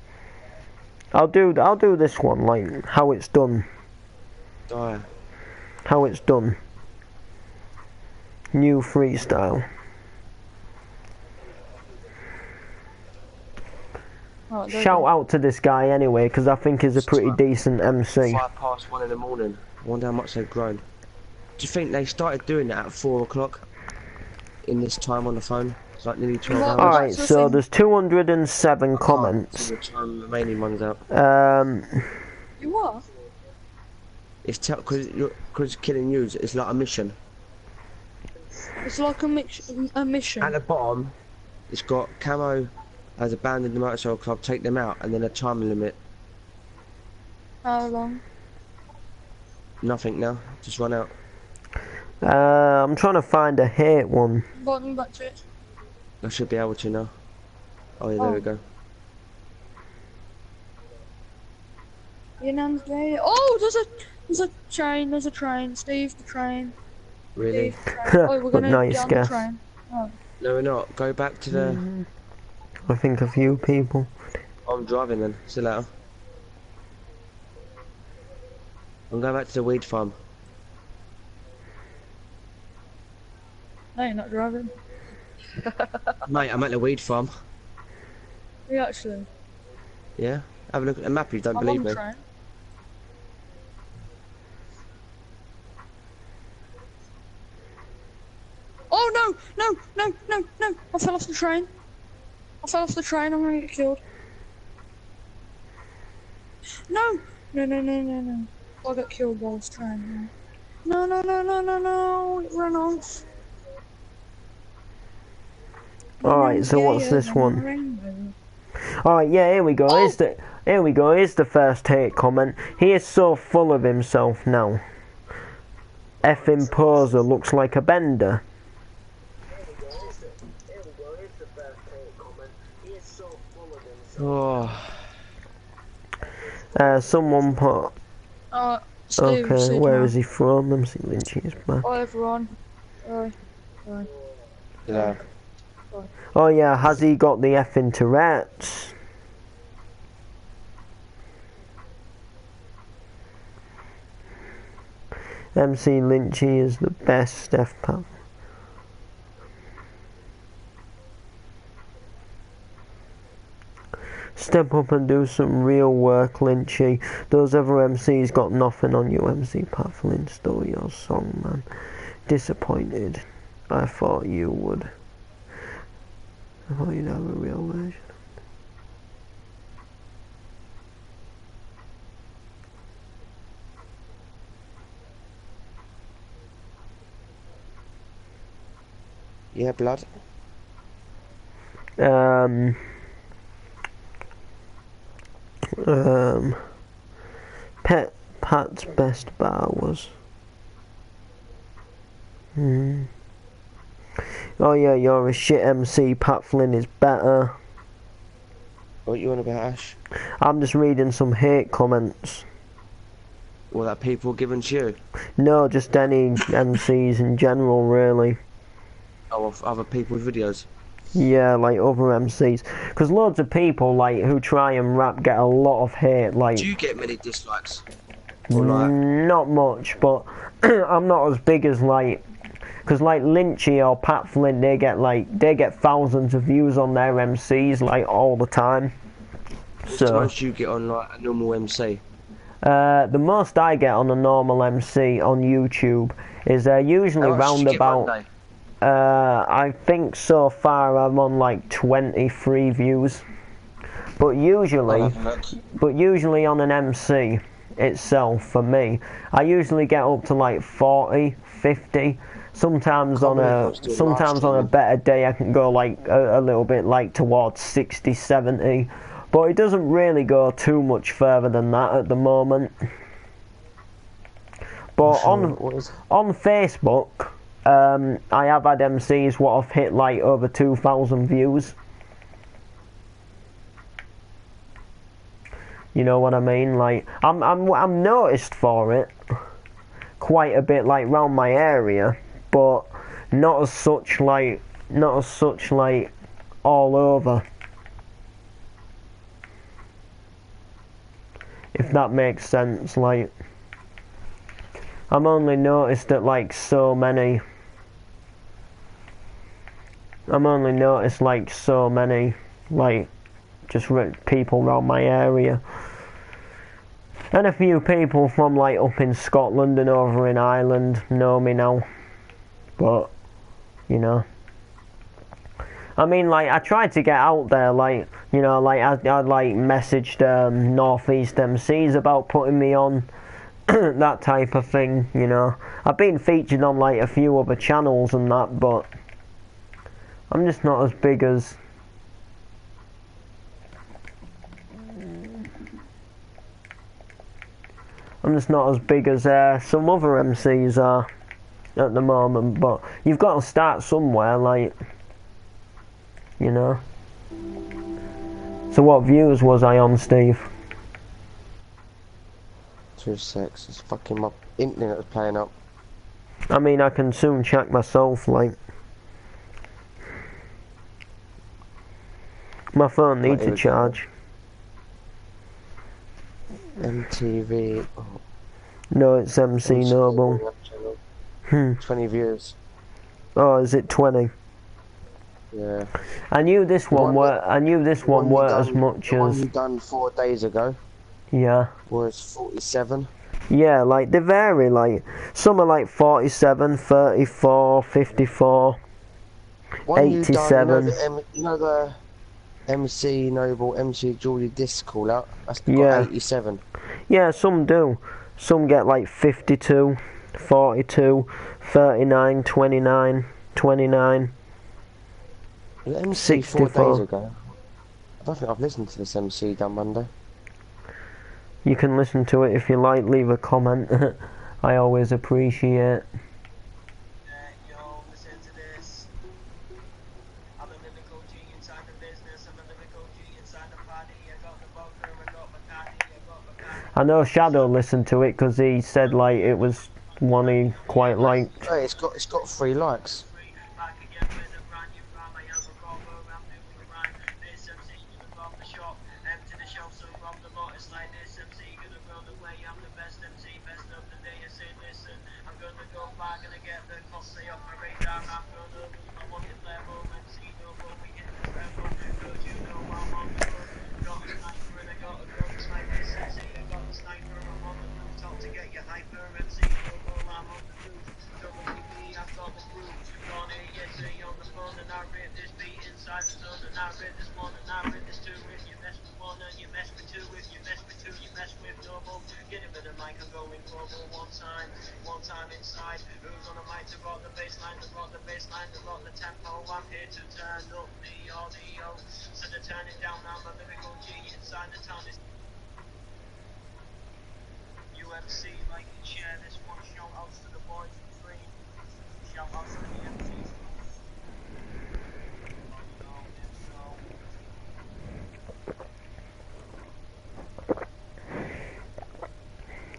S1: I'll do this one, like how it's done. How it's done. New freestyle.
S2: Oh,
S1: shout out to this guy anyway, because I think he's a pretty decent MC.
S3: 1:05 in the morning. I wonder how much they've grown. Do you think they started doing that at 4 o'clock? In this time on the phone? It's like nearly 12 hours.
S1: Alright, so there's 207 comments.
S3: The time the remaining one's out.
S2: You what?
S3: It's because killing you is like a mission.
S2: It's like a mission.
S3: At the bottom, it's got camo. As abandoned the motorcycle club, take them out, and then a time limit.
S2: How long?
S3: Nothing now, just run out.
S1: I'm trying to find a hate one.
S2: Bottom back to it.
S3: I should be able to now. Oh yeah, there we go.
S2: Your name's there. Oh, there's a train, Steve, the train.
S3: Really?
S2: Steve, the train. Oh, we're gonna
S1: nice
S2: get on
S1: guess.
S2: the train. Oh.
S3: No, we're not. Go back to the...
S1: I think a few people.
S3: I'm driving then. See you later. I'm going back to the weed farm.
S2: No, you're not driving.
S3: Mate, I'm at the weed farm.
S2: Are you actually?
S3: Yeah? Have a look at the map if you don't
S2: I'm
S3: believe
S2: on
S3: me.
S2: the train. Oh no! I fell off the train. I'm gonna get killed. No! I got killed by this train. No! It ran off.
S1: Alright, so what's this one? Alright, yeah, here we go. Here's the first hate comment. He is so full of himself now. Effing poser looks like a bender.
S3: Oh.
S1: Someone put.
S2: Steve,
S1: okay, where is he from? Let me see. Lynchy is back.
S2: Hi everyone.
S3: Yeah.
S1: Oh yeah, has he got the effing Tourette's? MC Lynchy is the best FPAP. Step up and do some real work, Lynchy. Those other MCs got nothing on you, MC Pathling. Stole your song, man. Disappointed. I thought you would. I thought you'd have a real version.
S3: Yeah, blood.
S1: Pat's best bar was. Oh yeah, you're a shit MC. Pat Flynn is better.
S3: What you on about, Ash?
S1: I'm just reading some hate comments.
S3: What that people giving to you?
S1: No, just any MCs in general, really.
S3: Oh, of other people's videos.
S1: Yeah, like other MCs. Because loads of people like who try and rap get a lot of hate. Like,
S3: Do you get many dislikes? Or like,
S1: not much, but I'm not as big as like. Because like Lynchy or Pat Flynn, they get thousands of views on their MCs like all the time.
S3: what's the most you get on like a normal MC?
S1: The most I get on a normal MC on YouTube is usually
S3: How much
S1: round
S3: do you get one
S1: about.
S3: day?
S1: I think so far I'm on like 23 views, but usually on an MC itself for me, I usually get up to like 40, 50. Sometimes on a better day I can go like a little bit like towards 60, 70, but it doesn't really go too much further than that at the moment. But on Facebook, I have had MCs what have hit like over 2,000 views. You know what I mean? Like I'm noticed for it quite a bit, like round my area, but not as such like all over. If that makes sense, like I'm only noticed at like so many. I'm only noticed like so many, like just people around my area, and a few people from like up in Scotland and over in Ireland know me now. But you know, I mean, like I tried to get out there, like you know, like I like messaged Northeast MCs about putting me on. That type of thing, you know. I've been featured on like a few other channels and that, but I'm just not as big as. I'm just not as big as some other MCs are at the moment, but you've got to start somewhere, like, you know. So what views was I on, Steve?
S3: 2-6. It's fucking my internet was playing up.
S1: I mean, I can soon check myself, like. My phone needs a charge.
S3: MTV. Oh.
S1: No, it's MC Noble.
S3: 20 views.
S1: Oh, is it 20?
S3: Yeah.
S1: I knew this one weren't as much
S3: the one
S1: as.
S3: you done 4 days ago.
S1: Yeah.
S3: Was 47.
S1: Yeah, like they vary. Like some are like 47, 34, 54,
S3: One
S1: 87.
S3: You know the MC Noble, MC Geordie disc call out? That's got
S1: Yeah.
S3: 87.
S1: Yeah, some do. Some get like 52, 42, 39, 29, 29.
S3: The MC 4
S1: 64.
S3: days ago. I don't think I've listened to this MC done Monday.
S1: You can listen to it if you like, leave a comment. I always appreciate.
S6: Yo, listen to this. I'm a lyrical G inside the business. I'm a lyrical G inside the party. I got the vodka, I got Bacardi, I got Bacardi.
S1: I know Shadow listened to it because he said like it was one he quite liked.
S3: Hey, it's got 3 likes.
S6: Back again with a brand new rhyme. I have a cover, I'm doing rhyme. This MC gonna rob the shop, empty the shelf, so rob the lot. It's like this MC gonna run away. I'm the best MC, best of the day. I say listen, stay off my radar. I'm gonna lose my wanted level. MC double, we hit this level. Cause you know I'm on the run. Got a sniper and I got a gun. Sniper sexy, I got a sniper. I'm on the rooftop to get you hyper. MC double, I'm on the roof. Double me, I've got the groove. Gone here yesterday on the phone and I rip this beat inside the zone. And I rip this one and I rip this two. If you mess with one and you mess with two. If you mess with two, you mess with double. Get him in the mic and going global one time inside. Who's on the mic to rock the bassline, to rock the bassline, to rock the tempo? I'm here to turn up the audio. Instead of turning down, I'm a lyrical G inside the town. UFC, like and share this one. Shout outs to the boys in green. Shout outs to the MPs.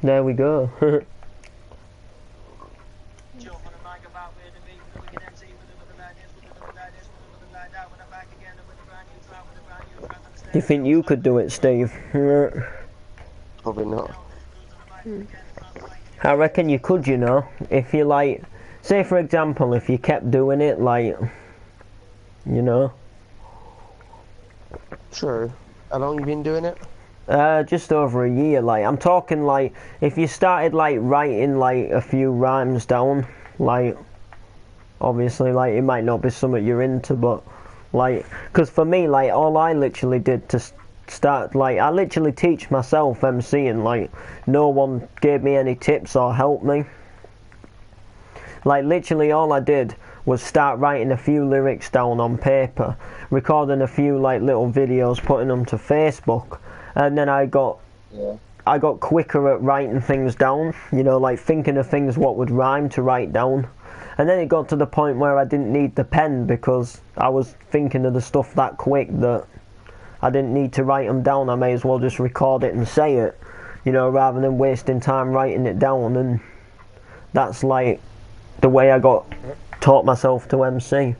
S1: There we go. Do you think you could do it, Steve?
S3: Probably not.
S1: I reckon you could, you know, if you like, say for example, if you kept doing it, like, you know.
S3: True. How long you been doing it?
S1: Just over a year, like, I'm talking, like, if you started, like, writing, like, a few rhymes down, like, obviously, like, it might not be something you're into, but, like, because for me, like, all I literally did to start, like, I literally teach myself MCing, like, no one gave me any tips or helped me. Like, literally all I did was start writing a few lyrics down on paper, recording a few, like, little videos, putting them to Facebook, and then I got quicker at writing things down, you know, like thinking of things what would rhyme to write down. And then it got to the point where I didn't need the pen because I was thinking of the stuff that quick that I didn't need to write them down. I may as well just record it and say it, you know, rather than wasting time writing it down. And that's like the way I taught myself to MC.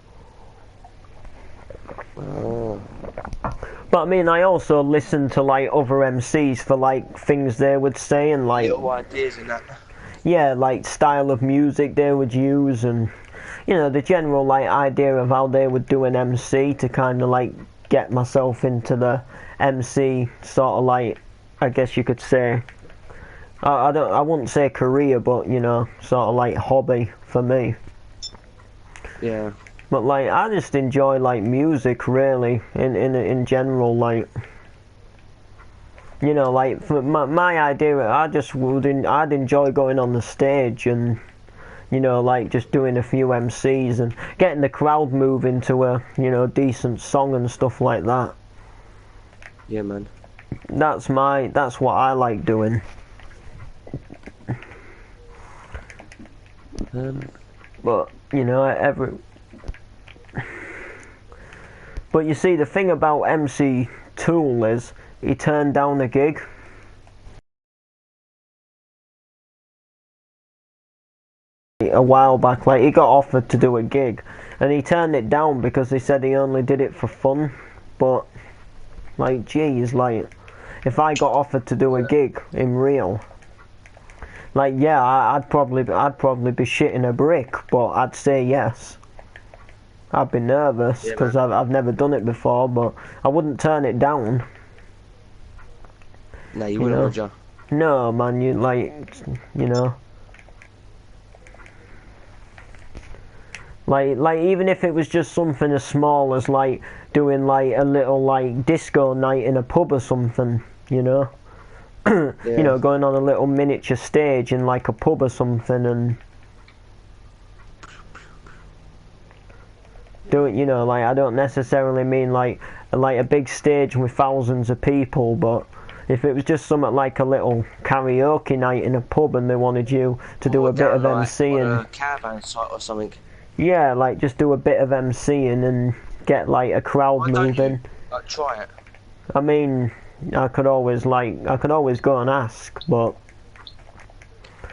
S1: But I mean, I also listened to like other MCs for like things they would say and like
S3: Little ideas and that.
S1: Yeah, like style of music they would use and you know the general like idea of how they would do an MC to kind of like get myself into the MC sort of like, I guess you could say, I wouldn't say career, but you know, sort of like hobby for me.
S3: Yeah.
S1: But like I just enjoy like music really in general, like, you know, like for my idea, I'd enjoy going on the stage and, you know, like just doing a few MCs and getting the crowd moving to a, you know, decent song and stuff like that.
S3: Yeah, man.
S1: That's what I like doing. But you know, but you see, the thing about MC Tool is he turned down a gig. A while back, like he got offered to do a gig and he turned it down because he said he only did it for fun. But like, geez, like if I got offered to do a gig in real, like, yeah, I'd probably be shitting a brick, but I'd say yes. I'd be nervous because I've never done it before, but I wouldn't turn it down.
S3: No, you wouldn't, would you?
S1: No, man, you like, you know, like even if it was just something as small as like doing like a little like disco night in a pub or something, you know,
S3: Yeah.
S1: you know, going on a little miniature stage in like a pub or something and do it, you know, like I don't necessarily mean like a big stage with thousands of people, but if it was just something like a little karaoke night in a pub and they wanted you to do a bit of MCing,
S3: on a caravan site or something.
S1: Yeah, like just do a bit of MCing and get like a crowd
S3: Why don't
S1: moving.
S3: you, like, try it?
S1: I mean, I could always go and ask, but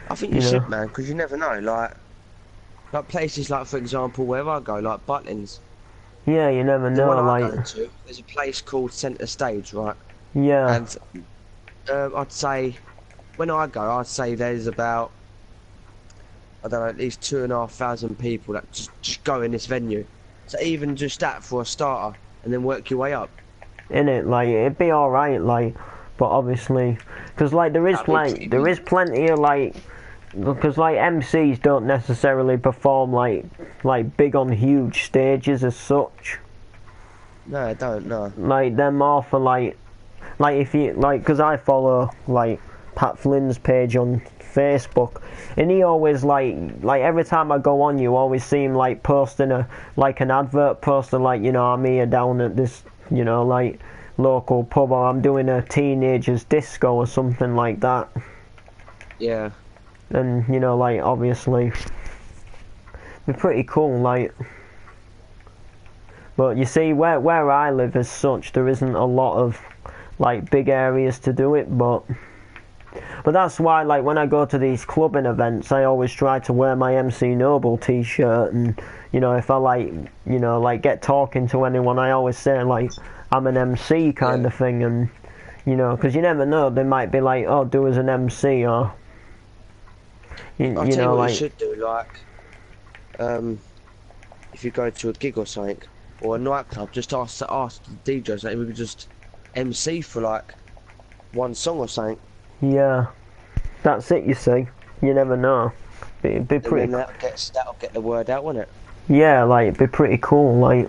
S3: I think you should, man, because you never know. Like places like, for example, where I go, like Butlins.
S1: Yeah, you never
S3: The
S1: know.
S3: one I
S1: Like,
S3: go to, there's a place called Centre Stage, right?
S1: yeah,
S3: And I'd say, when I go, I'd say there's about I don't know, at least 2,500 people that just go in this venue. So even just that for a starter, and then work your way up.
S1: Innit, like it'd be alright, like, but obviously, because like there is plenty of like, because like MCs don't necessarily perform like big on huge stages as such.
S3: No, I don't know.
S1: Like they're more for like if you like, because I follow like Pat Flynn's page on Facebook, and he always like every time I go on, you always see him like posting an advert poster, like, you know, I'm here down at this, you know, like local pub, or I'm doing a teenagers disco or something like that.
S3: Yeah.
S1: And, you know, like obviously be pretty cool, like. But you see, where I live as such, there isn't a lot of like big areas to do it, but that's why, like, when I go to these clubbing events, I always try to wear my MC Noble t-shirt, and, you know, if I like, you know, like get talking to anyone, I always say like I'm an MC kind of thing, and, you know, because you never know, they might be like, oh, do as an MC, or you
S3: I'll tell
S1: know,
S3: you what
S1: like,
S3: you should do, like, if you go to a gig or something, or a nightclub, just ask the DJs, like, we could just MC for like one song or something.
S1: yeah, that's it. You see, you never know. It'd be pretty.
S3: And then that'll get the word out, won't it?
S1: Yeah, like it'd be pretty cool, like.